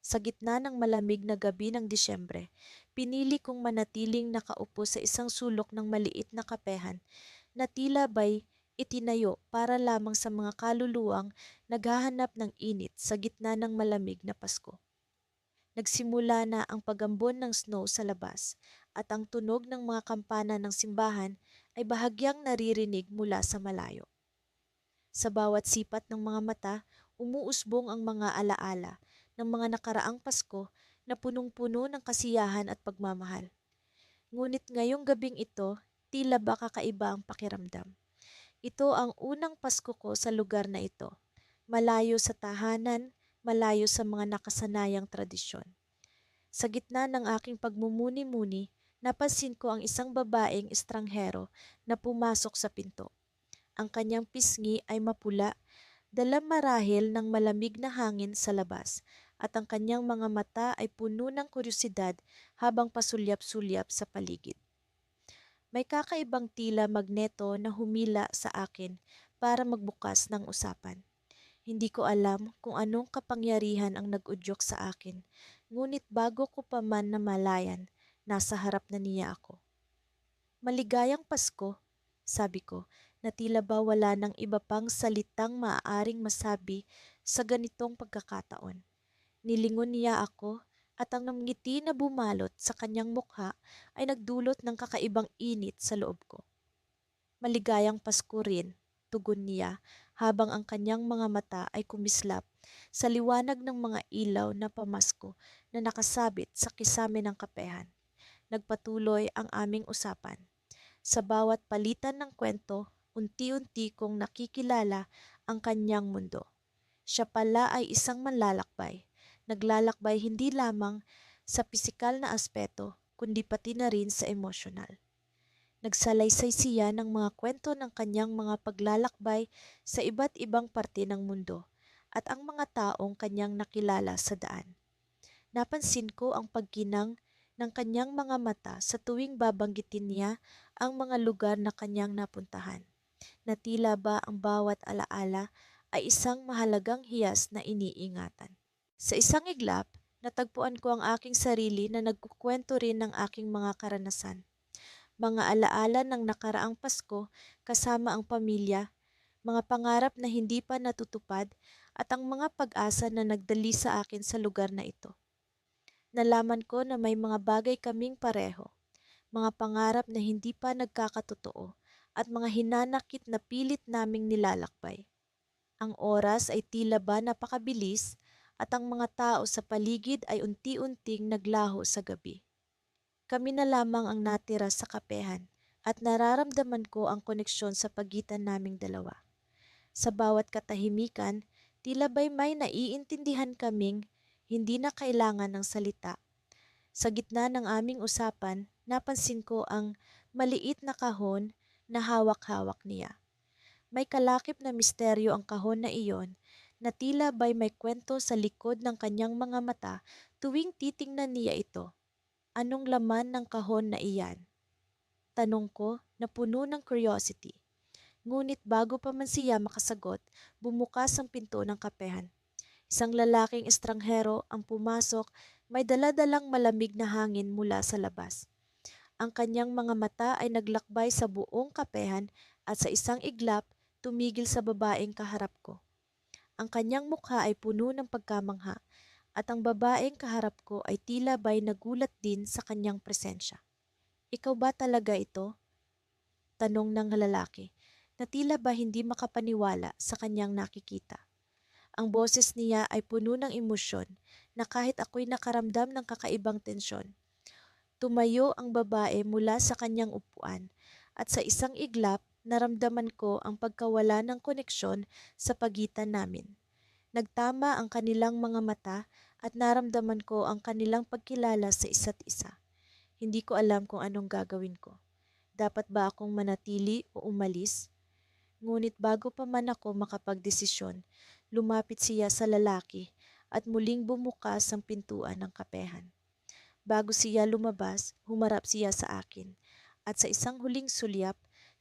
Sa gitna ng malamig na gabi ng Disyembre, pinili kong manatiling nakaupo sa isang sulok ng maliit na kapehan na tila ba'y itinayo para lamang sa mga kaluluwang naghahanap ng init sa gitna ng malamig na Pasko. Nagsimula na ang pagambon ng snow sa labas at ang tunog ng mga kampana ng simbahan ay bahagyang naririnig mula sa malayo. Sa bawat sipat ng mga mata, umuusbong ang mga alaala ng mga nakaraang Pasko na punong-puno ng kasiyahan at pagmamahal. Ngunit ngayong gabing ito, tila ba kakaiba ang pakiramdam. Ito ang unang Pasko ko sa lugar na ito. Malayo sa tahanan, malayo sa mga nakasanayang tradisyon. Sa gitna ng aking pagmumuni-muni, napansin ko ang isang babaeng estranghero na pumasok sa pinto. Ang kanyang pisngi ay mapula, dala marahil ng malamig na hangin sa labas, at ang kanyang mga mata ay puno ng kuryosidad habang pasulyap-sulyap sa paligid. May kakaibang tila magneto na humila sa akin para magbukas ng usapan. Hindi ko alam kung anong kapangyarihan ang nag-udyok sa akin, ngunit bago ko pa man namalayan, nasa harap na niya ako. Maligayang Pasko, sabi ko, na tila ba wala ng iba pang salitang maaaring masabi sa ganitong pagkakataon. Nilingon niya ako at ang ngiti na bumalot sa kanyang mukha ay nagdulot ng kakaibang init sa loob ko. Maligayang Pasko rin, tugon niya habang ang kanyang mga mata ay kumislap sa liwanag ng mga ilaw na pamasko na nakasabit sa kisame ng kapehan. Nagpatuloy ang aming usapan. Sa bawat palitan ng kwento, unti-unti kong nakikilala ang kanyang mundo. Siya pala ay isang manlalakbay. Naglalakbay hindi lamang sa pisikal na aspeto, kundi pati na rin sa emosyonal. Nagsalaysay siya ng mga kwento ng kanyang mga paglalakbay sa iba't ibang parte ng mundo at ang mga taong kanyang nakilala sa daan. Napansin ko ang pagkinang ng kanyang mga mata sa tuwing babanggitin niya ang mga lugar na kanyang napuntahan, na tila ba ang bawat alaala ay isang mahalagang hiyas na iniingatan. Sa isang iglap, natagpuan ko ang aking sarili na nagkukwento rin ng aking mga karanasan. Mga alaala ng nakaraang Pasko kasama ang pamilya, mga pangarap na hindi pa natutupad at ang mga pag-asa na nagdali sa akin sa lugar na ito. Nalaman ko na may mga bagay kaming pareho, mga pangarap na hindi pa nagkakatotoo at mga hinanakit na pilit naming nilalakbay. Ang oras ay tila ba napakabilis at ang mga tao sa paligid ay unti-unting naglaho sa gabi. Kami na lamang ang natira sa kapehan at nararamdaman ko ang koneksyon sa pagitan naming dalawa. Sa bawat katahimikan, tila ba'y may naiintindihan kaming hindi na kailangan ng salita. Sa gitna ng aming usapan, napansin ko ang maliit na kahon na hawak-hawak niya. May kalakip na misteryo ang kahon na iyon na tila ba'y may kwento sa likod ng kanyang mga mata tuwing titingnan niya ito. Anong laman ng kahon na iyan? Tanong ko na puno ng curiosity. Ngunit bago pa man siya makasagot, bumukas ang pinto ng kapehan. Isang lalaking estranghero ang pumasok, may daladalang malamig na hangin mula sa labas. Ang kanyang mga mata ay naglakbay sa buong kapehan at sa isang iglap tumigil sa babaeng kaharap ko. Ang kanyang mukha ay puno ng pagkamangha at ang babaeng kaharap ko ay tila ba'y nagulat din sa kanyang presensya. Ikaw ba talaga ito? Tanong ng lalaki na tila ba hindi makapaniwala sa kanyang nakikita. Ang boses niya ay puno ng emosyon na kahit ako'y nakaramdam ng kakaibang tensyon. Tumayo ang babae mula sa kanyang upuan at sa isang iglap naramdaman ko ang pagkawala ng koneksyon sa pagitan namin. Nagtama ang kanilang mga mata at naramdaman ko ang kanilang pagkilala sa isa't isa. Hindi ko alam kung anong gagawin ko. Dapat ba akong manatili o umalis? Ngunit bago pa man ako makapagdesisyon, lumapit siya sa lalaki at muling bumukas ang pintuan ng kapehan. Bago siya lumabas, humarap siya sa akin at sa isang huling sulyap,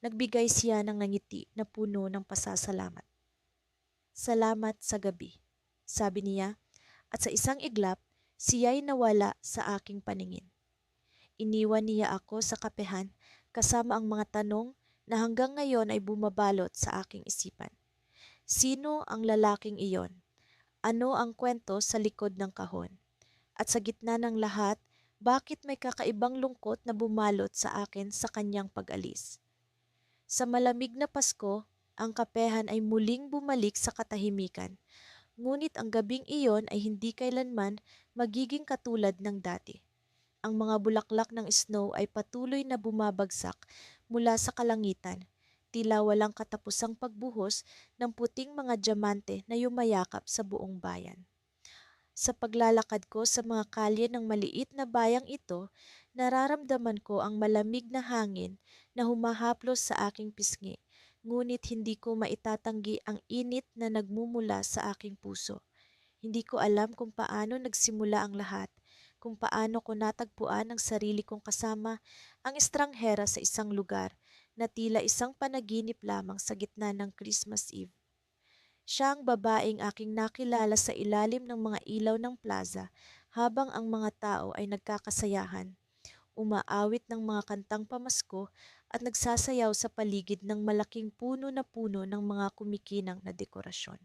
nagbigay siya ng ngiti na puno ng pasasalamat. Salamat sa gabi, sabi niya, at sa isang iglap, Siya'y nawala sa aking paningin. Iniwan niya ako sa kapehan kasama ang mga tanong na hanggang ngayon ay bumabalot sa aking isipan. Sino ang lalaking iyon? Ano ang kwento sa likod ng kahon? At sa gitna ng lahat, bakit may kakaibang lungkot na bumalot sa akin sa kanyang pag-alis? Sa malamig na Pasko, ang kapehan ay muling bumalik sa katahimikan. Ngunit ang gabing iyon ay hindi kailanman magiging katulad ng dati. Ang mga bulaklak ng snow ay patuloy na bumabagsak mula sa kalangitan, tila walang katapusang pagbuhos ng puting mga diamante na yumayakap sa buong bayan. Sa paglalakad ko sa mga kalye ng maliit na bayang ito, nararamdaman ko ang malamig na hangin na humahaplos sa aking pisngi, ngunit hindi ko maitatanggi ang init na nagmumula sa aking puso. Hindi ko alam kung paano nagsimula ang lahat, kung paano ko natagpuan ang sarili kong kasama ang estranghera sa isang lugar na tila isang panaginip lamang sa gitna ng Christmas Eve. Siya ang babaeng aking nakilala sa ilalim ng mga ilaw ng plaza habang ang mga tao ay nagkakasayahan, umaawit ng mga kantang pamasko at nagsasayaw sa paligid ng malaking puno na puno ng mga kumikinang na dekorasyon.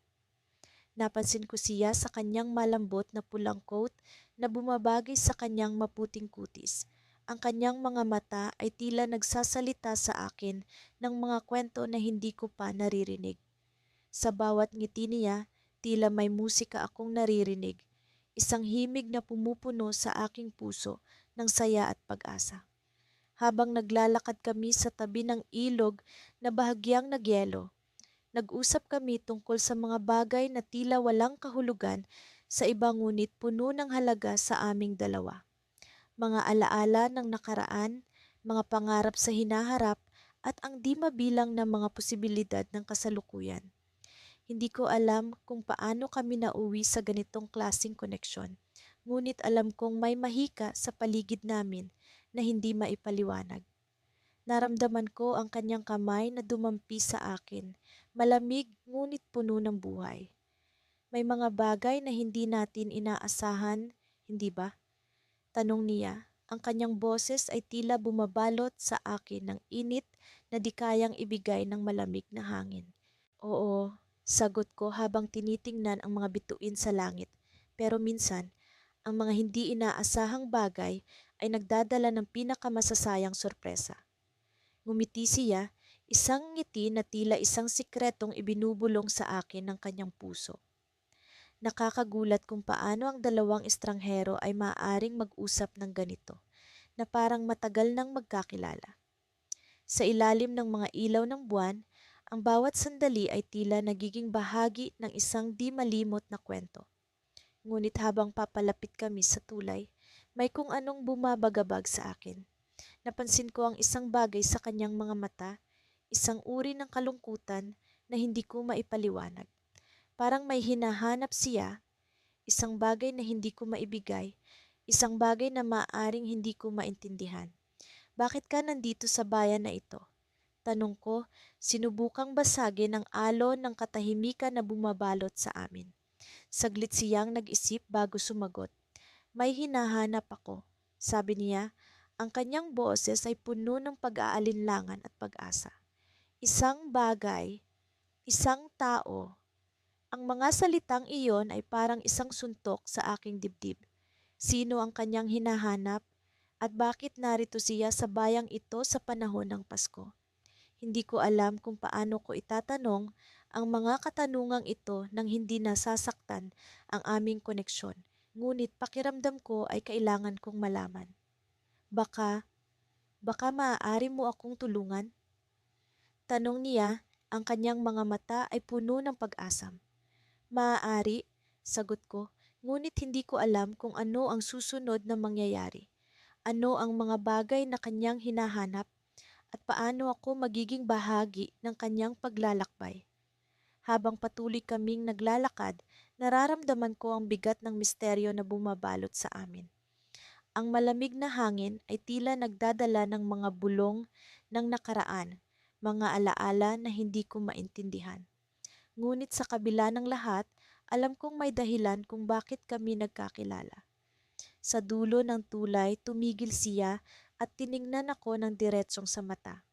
Napansin ko siya sa kanyang malambot na pulang coat na bumabagay sa kanyang maputing kutis. Ang kanyang mga mata ay tila nagsasalita sa akin ng mga kwento na hindi ko pa naririnig. Sa bawat ngiti niya, tila may musika akong naririnig, isang himig na pumupuno sa aking puso ng saya at pag-asa. Habang naglalakad kami sa tabi ng ilog na bahagyang nagyelo, nag-usap kami tungkol sa mga bagay na tila walang kahulugan sa iba ngunit puno ng halaga sa aming dalawa. Mga alaala ng nakaraan, mga pangarap sa hinaharap, at ang di mabilang na mga posibilidad ng kasalukuyan. Hindi ko alam kung paano kami nauwi sa ganitong klasing koneksyon, ngunit alam kong may mahika sa paligid namin na hindi maipaliwanag. Naramdaman ko ang kanyang kamay na dumampi sa akin, malamig ngunit puno ng buhay. May mga bagay na hindi natin inaasahan, hindi ba? Tanong niya. Ang kanyang boses ay tila bumabalot sa akin ng init na di kayang ibigay ng malamig na hangin. Oo, sagot ko habang tinitingnan ang mga bituin sa langit. Pero minsan, ang mga hindi inaasahang bagay ay nagdadala ng pinakamasasayang sorpresa. Ngumiti siya, isang ngiti na tila isang sikretong ibinubulong sa akin ng kanyang puso. Nakakagulat kung paano ang dalawang estranghero ay maaaring mag-usap ng ganito, na parang matagal nang magkakilala. Sa ilalim ng mga ilaw ng buwan, ang bawat sandali ay tila nagiging bahagi ng isang di malimot na kwento. Ngunit habang papalapit kami sa tulay, may kung anong bumabagabag sa akin. Napansin ko ang isang bagay sa kanyang mga mata, isang uri ng kalungkutan na hindi ko maipaliwanag. Parang may hinahanap siya, isang bagay na hindi ko maibigay, isang bagay na maaaring hindi ko maintindihan. Bakit ka nandito sa bayan na ito? Tanong ko, sinubukang basagin ang alon ng katahimikan na bumabalot sa amin. Saglit siyang nag-isip bago sumagot. May hinahanap ako, sabi niya. Ang kanyang boses ay puno ng pag-aalinlangan at pag-asa. Isang bagay, isang tao. Ang mga salitang iyon ay parang isang suntok sa aking dibdib. Sino ang kanyang hinahanap at bakit narito siya sa bayang ito sa panahon ng Pasko? Hindi ko alam kung paano ko itatanong ang mga katanungang ito nang hindi nasasaktan ang aming koneksyon. Ngunit pakiramdam ko ay kailangan kong malaman. Baka, baka maaari mo akong tulungan? Tanong niya, ang kanyang mga mata ay puno ng pag-asam. Maaari, sagot ko, ngunit hindi ko alam kung ano ang susunod na mangyayari. Ano ang mga bagay na kanyang hinahanap at paano ako magiging bahagi ng kanyang paglalakbay. Habang patuloy kaming naglalakad, nararamdaman ko ang bigat ng misteryo na bumabalot sa amin. Ang malamig na hangin ay tila nagdadala ng mga bulong ng nakaraan, mga alaala na hindi ko maintindihan. Ngunit sa kabila ng lahat, alam kong may dahilan kung bakit kami nagkakilala. Sa dulo ng tulay, tumigil siya at tiningnan ako ng diretsong sa mata.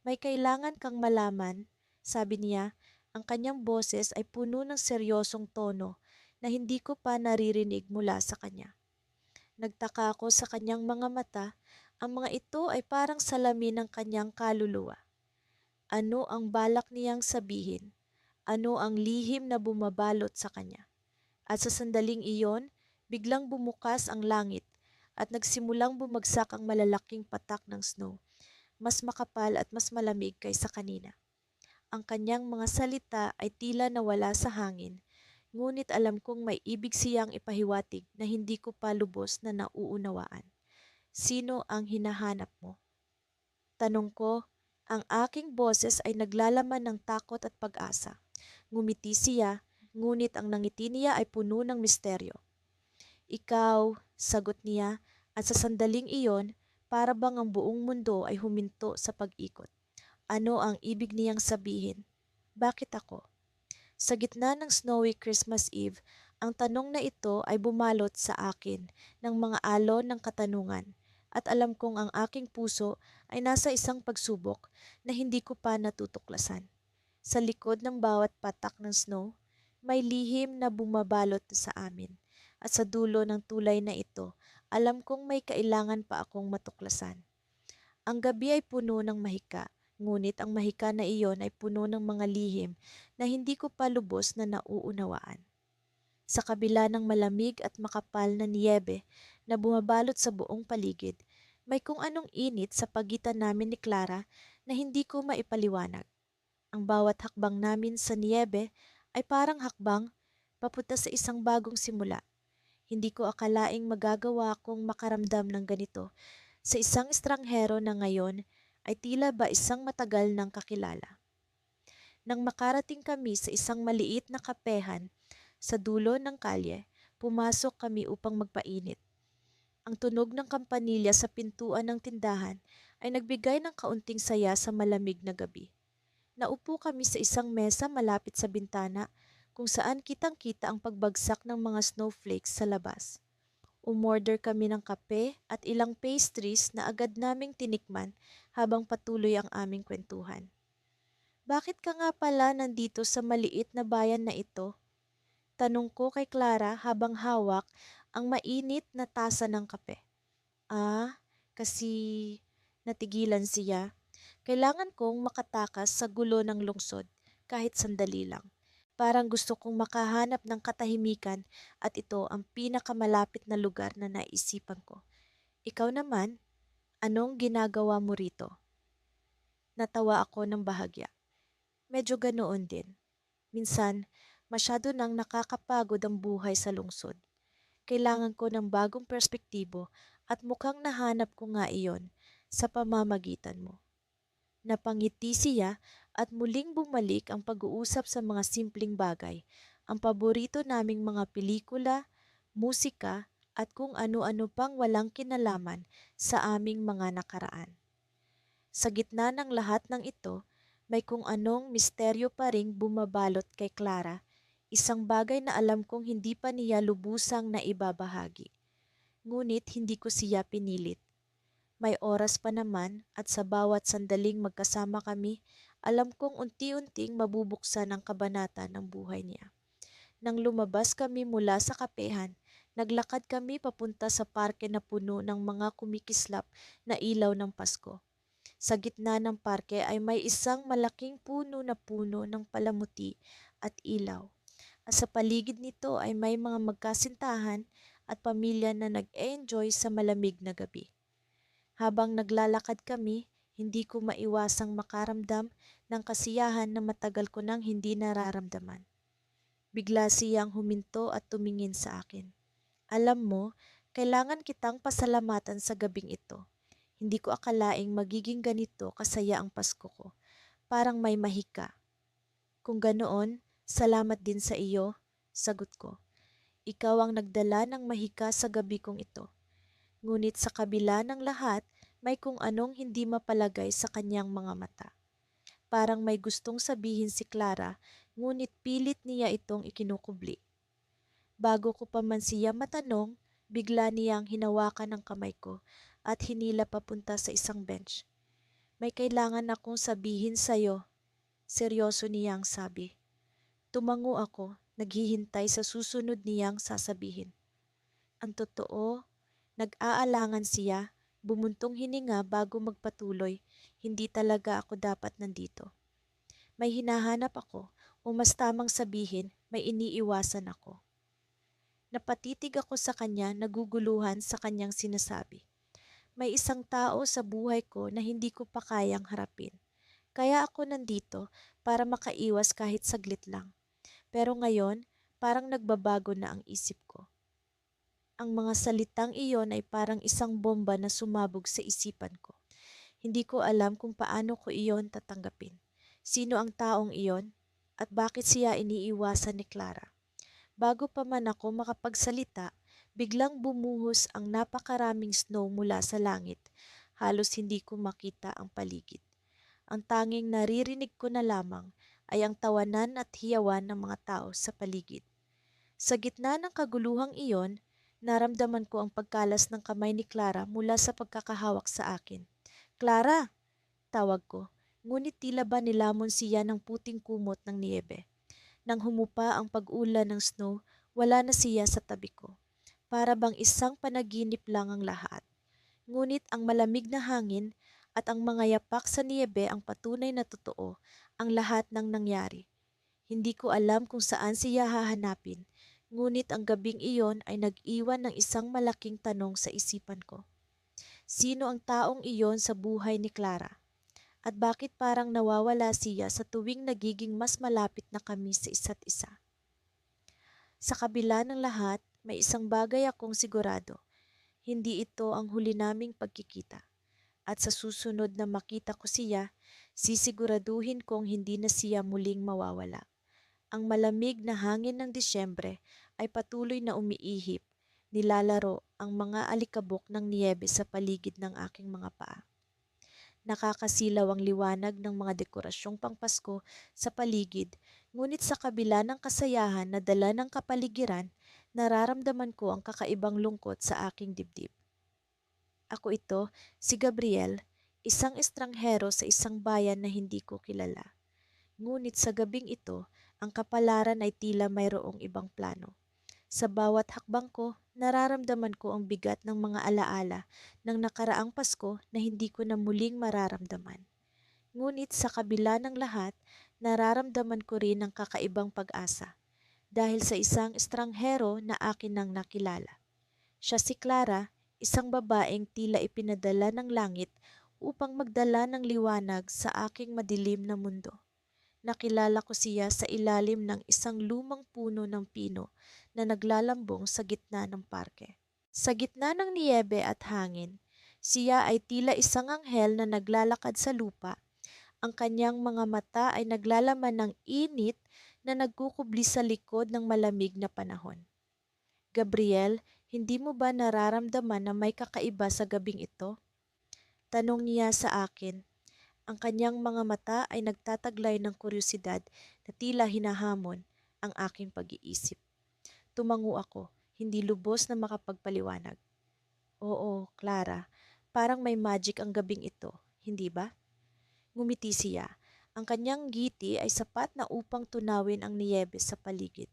May kailangan kang malaman, sabi niya. Ang kanyang boses ay puno ng seryosong tono na hindi ko pa naririnig mula sa kanya. Nagtaka ako sa kanyang mga mata. Ang mga ito ay parang salamin ng kanyang kaluluwa. Ano ang balak niyang sabihin? Ano ang lihim na bumabalot sa kanya? At sa sandaling iyon, biglang bumukas ang langit at nagsimulang bumagsak ang malalaking patak ng snow, mas makapal at mas malamig kaysa kanina. Ang kanyang mga salita ay tila nawala sa hangin, ngunit alam kong may ibig siyang ipahiwatig na hindi ko pa lubos na nauunawaan. Sino ang hinahanap mo? Tanong ko, ang aking boses ay naglalaman ng takot at pag-asa. Ngumiti siya, ngunit ang nangiti niya ay puno ng misteryo. Ikaw, sagot niya, at sa sandaling iyon, para bang ang buong mundo ay huminto sa pag-ikot. Ano ang ibig niyang sabihin? Bakit ako? Sa gitna ng snowy Christmas Eve, ang tanong na ito ay bumalot sa akin ng mga alon ng katanungan at alam kong ang aking puso ay nasa isang pagsubok na hindi ko pa natutuklasan. Sa likod ng bawat patak ng snow, may lihim na bumabalot sa amin at sa dulo ng tulay na ito, alam kong may kailangan pa akong matuklasan. Ang gabi ay puno ng mahika, ngunit ang mahika na iyon ay puno ng mga lihim na hindi ko pa lubos na nauunawaan. Sa kabila ng malamig at makapal na niyebe na bumabalot sa buong paligid, may kung anong init sa pagitan namin ni Clara na hindi ko maipaliwanag. Ang bawat hakbang namin sa niyebe ay parang hakbang papunta sa isang bagong simula. Hindi ko akalaing magagawa kong makaramdam ng ganito sa isang estranghero na ngayon ay tila ba isang matagal ng kakilala. Nang makarating kami sa isang maliit na kapehan sa dulo ng kalye, pumasok kami upang magpainit. Ang tunog ng kampanilya sa pintuan ng tindahan ay nagbigay ng kaunting saya sa malamig na gabi. Naupo kami sa isang mesa malapit sa bintana kung saan kitang-kita ang pagbagsak ng mga snowflakes sa labas. Umorder kami ng kape at ilang pastries na agad naming tinikman habang patuloy ang aming kwentuhan. Bakit ka nga pala nandito sa maliit na bayan na ito? Tanong ko kay Clara habang hawak ang mainit na tasa ng kape. Ah, kasi natigilan siya. Kailangan kong makatakas sa gulo ng lungsod kahit sandali lang. Parang gusto kong makahanap ng katahimikan at ito ang pinakamalapit na lugar na naisipan ko. Ikaw naman, anong ginagawa mo rito? Natawa ako ng bahagya. Medyo ganoon din. Minsan, masyado nang nakakapagod ang buhay sa lungsod. Kailangan ko ng bagong perspektibo at mukhang nahanap ko nga iyon sa pamamagitan mo. Napangiti siya at muling bumalik ang pag-uusap sa mga simpleng bagay, ang paborito naming mga pelikula, musika at kung ano-ano pang walang kinalaman sa aming mga nakaraan. Sa gitna ng lahat ng ito, may kung anong misteryo pa ring bumabalot kay Clara, isang bagay na alam kong hindi pa niya lubusang na ibabahagi. Ngunit hindi ko siya pinilit. May oras pa naman at sa bawat sandaling magkasama kami, alam kong unti-unting mabubuksan ang kabanata ng buhay niya. Nang lumabas kami mula sa kapehan, naglakad kami papunta sa parke na puno ng mga kumikislap na ilaw ng Pasko. Sa gitna ng parke ay may isang malaking puno ng palamuti at ilaw. At sa paligid nito ay may mga magkasintahan at pamilya na nag-enjoy sa malamig na gabi. Habang naglalakad kami, hindi ko maiwasang makaramdam ng kasiyahan na matagal ko nang hindi nararamdaman. Bigla siyang huminto at tumingin sa akin. Alam mo, kailangan kitang pasalamatan sa gabing ito. Hindi ko akalaing magiging ganito kasaya ang Pasko ko. Parang may mahika. Kung ganoon, salamat din sa iyo, sagot ko. Ikaw ang nagdala ng mahika sa gabi kong ito. Ngunit sa kabila ng lahat, may kung anong hindi mapalagay sa kanyang mga mata. Parang may gustong sabihin si Clara, ngunit pilit niya itong ikinukubli. Bago ko pa man siya matanong, Bigla niyang hinawakan ang kamay ko at hinila papunta sa isang bench. May kailangan akong sabihin sa'yo, seryoso niyang sabi. Tumango ako, naghihintay sa susunod niyang sasabihin. Ang totoo, nag-aalangan siya, bumuntong hininga bago magpatuloy, hindi talaga ako dapat nandito. May hinahanap ako o mas tamang sabihin, may iniiwasan ako. Napatitig ako sa kanya, naguguluhan sa kanyang sinasabi. May isang tao sa buhay ko na hindi ko pa kayang harapin. Kaya ako nandito para makaiwas kahit saglit lang. Pero ngayon, parang nagbabago na ang isip ko. Ang mga salitang iyon ay parang isang bomba na sumabog sa isipan ko. Hindi ko alam kung paano ko iyon tatanggapin. Sino ang taong iyon? At bakit siya iniiwasan ni Clara? Bago pa man ako makapagsalita, biglang bumuhos ang napakaraming snow mula sa langit. Halos hindi ko makita ang paligid. Ang tanging naririnig ko na lamang ay ang tawanan at hiyawan ng mga tao sa paligid. Sa gitna ng kaguluhang iyon, naramdaman ko ang pagkalas ng kamay ni Clara mula sa pagkakahawak sa akin. Clara! Tawag ko, ngunit tila ba nilamon siya ng puting kumot ng niebe. Nang humupa ang pag-ulan ng snow, wala na siya sa tabi ko. Para bang isang panaginip lang ang lahat. Ngunit ang malamig na hangin at ang mga yapak sa niebe ang patunay na totoo ang lahat ng nangyari. Hindi ko alam kung saan siya hahanapin, ngunit ang gabing iyon ay nag-iwan ng isang malaking tanong sa isipan ko. Sino ang taong iyon sa buhay ni Clara? At bakit parang nawawala siya sa tuwing nagiging mas malapit na kami sa isa't isa? Sa kabila ng lahat, may isang bagay akong sigurado. Hindi ito ang huli naming pagkikita. At sa susunod na makita ko siya, sisiguraduhin kong hindi na siya muling mawawala. Ang malamig na hangin ng Disyembre ay patuloy na umiihip, nilalaro ang mga alikabok ng niyebe sa paligid ng aking mga paa. Nakakasilaw ang liwanag ng mga dekorasyong pangpasko sa paligid, ngunit sa kabila ng kasayahan na dala ng kapaligiran, nararamdaman ko ang kakaibang lungkot sa aking dibdib. Ako ito, si Gabriel, isang estranghero sa isang bayan na hindi ko kilala. Ngunit sa gabing ito, ang kapalaran ay tila mayroong ibang plano. Sa bawat hakbang ko, nararamdaman ko ang bigat ng mga alaala ng nakaraang Pasko na hindi ko na muling mararamdaman. Ngunit sa kabila ng lahat, nararamdaman ko rin ang kakaibang pag-asa dahil sa isang estranghero na akin nang nakilala. Siya si Clara, isang babaeng tila ipinadala ng langit upang magdala ng liwanag sa aking madilim na mundo. Nakilala ko siya sa ilalim ng isang lumang puno ng pino na naglalambong sa gitna ng parke. Sa gitna ng niyebe at hangin, siya ay tila isang anghel na naglalakad sa lupa. Ang kanyang mga mata ay naglalaman ng init na nagkukubli sa likod ng malamig na panahon. Gabriel, hindi mo ba nararamdaman na may kakaiba sa gabing ito? Tanong niya sa akin. Ang kanyang mga mata ay nagtataglay ng kuryosidad na tila hinahamon ang aking pag-iisip. Tumango ako, hindi lubos na makapagpaliwanag. Oo, Clara, parang may magic ang gabing ito, hindi ba? Ngumiti siya. Ang kanyang ngiti ay sapat na upang tunawin ang niyebe sa paligid.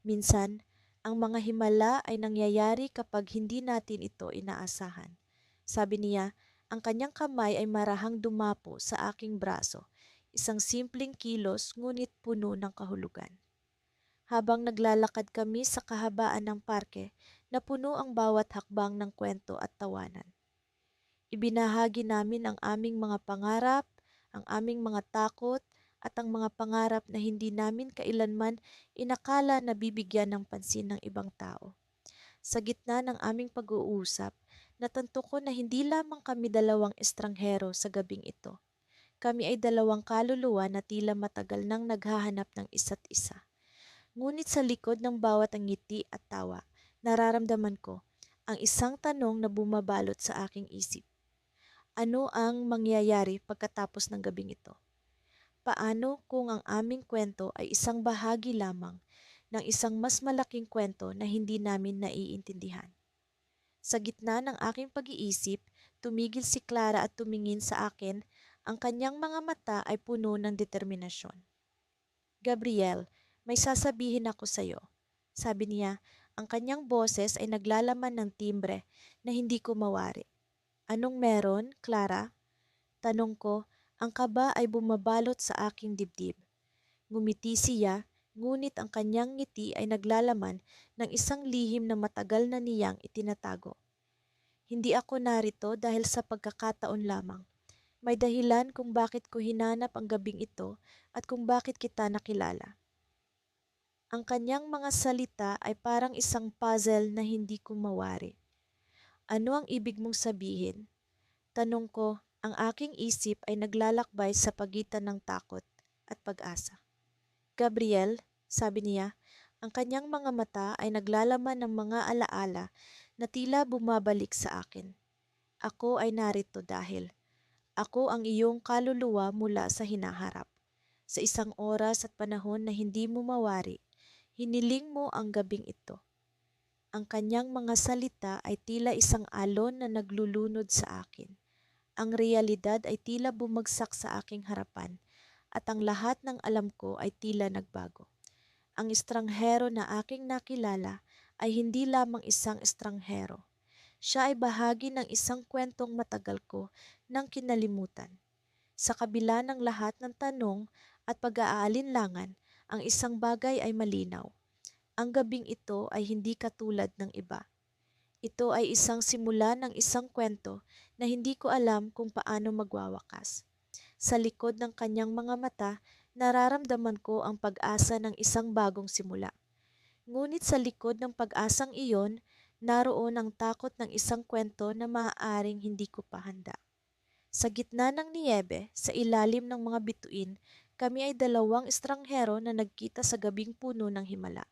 Minsan, ang mga himala ay nangyayari kapag hindi natin ito inaasahan. Sabi niya, ang kanyang kamay ay marahang dumapo sa aking braso, isang simpleng kilos ngunit puno ng kahulugan. Habang naglalakad kami sa kahabaan ng parke, napuno ang bawat hakbang ng kwento at tawanan. Ibinahagi namin ang aming mga pangarap, ang aming mga takot, at ang mga pangarap na hindi namin kailanman inakala na bibigyan ng pansin ng ibang tao. Sa gitna ng aming pag-uusap, natanto ko na hindi lamang kami dalawang estranghero sa gabing ito. Kami ay dalawang kaluluwa na tila matagal nang naghahanap ng isa't isa. Ngunit sa likod ng bawat ngiti at tawa, nararamdaman ko ang isang tanong na bumabalot sa aking isip. Ano ang mangyayari pagkatapos ng gabing ito? Paano kung ang aming kwento ay isang bahagi lamang ng isang mas malaking kwento na hindi namin naiintindihan? Sa gitna ng aking pag-iisip, tumigil si Clara at tumingin sa akin. Ang kanyang mga mata ay puno ng determinasyon. Gabriel, may sasabihin ako sa iyo. Sabi niya, ang kanyang boses ay naglalaman ng timbre na hindi ko mawari. Anong meron, Clara? Tanong ko, ang kaba ay bumabalot sa aking dibdib. Ngumiti siya, ngunit ang kanyang ngiti ay naglalaman ng isang lihim na matagal na niyang itinatago. Hindi ako narito dahil sa pagkakataon lamang. May dahilan kung bakit ko hinanap ang gabing ito at kung bakit kita nakilala. Ang kanyang mga salita ay parang isang puzzle na hindi ko mawari. Ano ang ibig mong sabihin? Tanong ko, ang aking isip ay naglalakbay sa pagitan ng takot at pag-asa. Gabriel, sabi niya, ang kanyang mga mata ay naglalaman ng mga alaala na tila bumabalik sa akin. Ako ay narito dahil ako ang iyong kaluluwa mula sa hinaharap. Sa isang oras at panahon na hindi mo mawari, hiniling mo ang gabing ito. Ang kanyang mga salita ay tila isang alon na naglulunod sa akin. Ang realidad ay tila bumagsak sa aking harapan at ang lahat ng alam ko ay tila nagbago. Ang estranghero na aking nakilala ay hindi lamang isang estranghero. Siya ay bahagi ng isang kwentong matagal ko nang kinalimutan. Sa kabila ng lahat ng tanong at pag-aalinlangan, ang isang bagay ay malinaw. Ang gabing ito ay hindi katulad ng iba. Ito ay isang simula ng isang kwento na hindi ko alam kung paano magwawakas. Sa likod ng kanyang mga mata, nararamdaman ko ang pag-asa ng isang bagong simula. Ngunit sa likod ng pag-asang iyon, naroon ang takot ng isang kwento na maaaring hindi ko pa handa. Sa gitna ng niyebe, sa ilalim ng mga bituin, kami ay dalawang estranghero na nagkita sa gabing puno ng himala.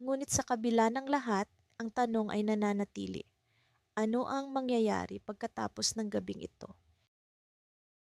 Ngunit sa kabila ng lahat, ang tanong ay nananatili. Ano ang mangyayari pagkatapos ng gabing ito?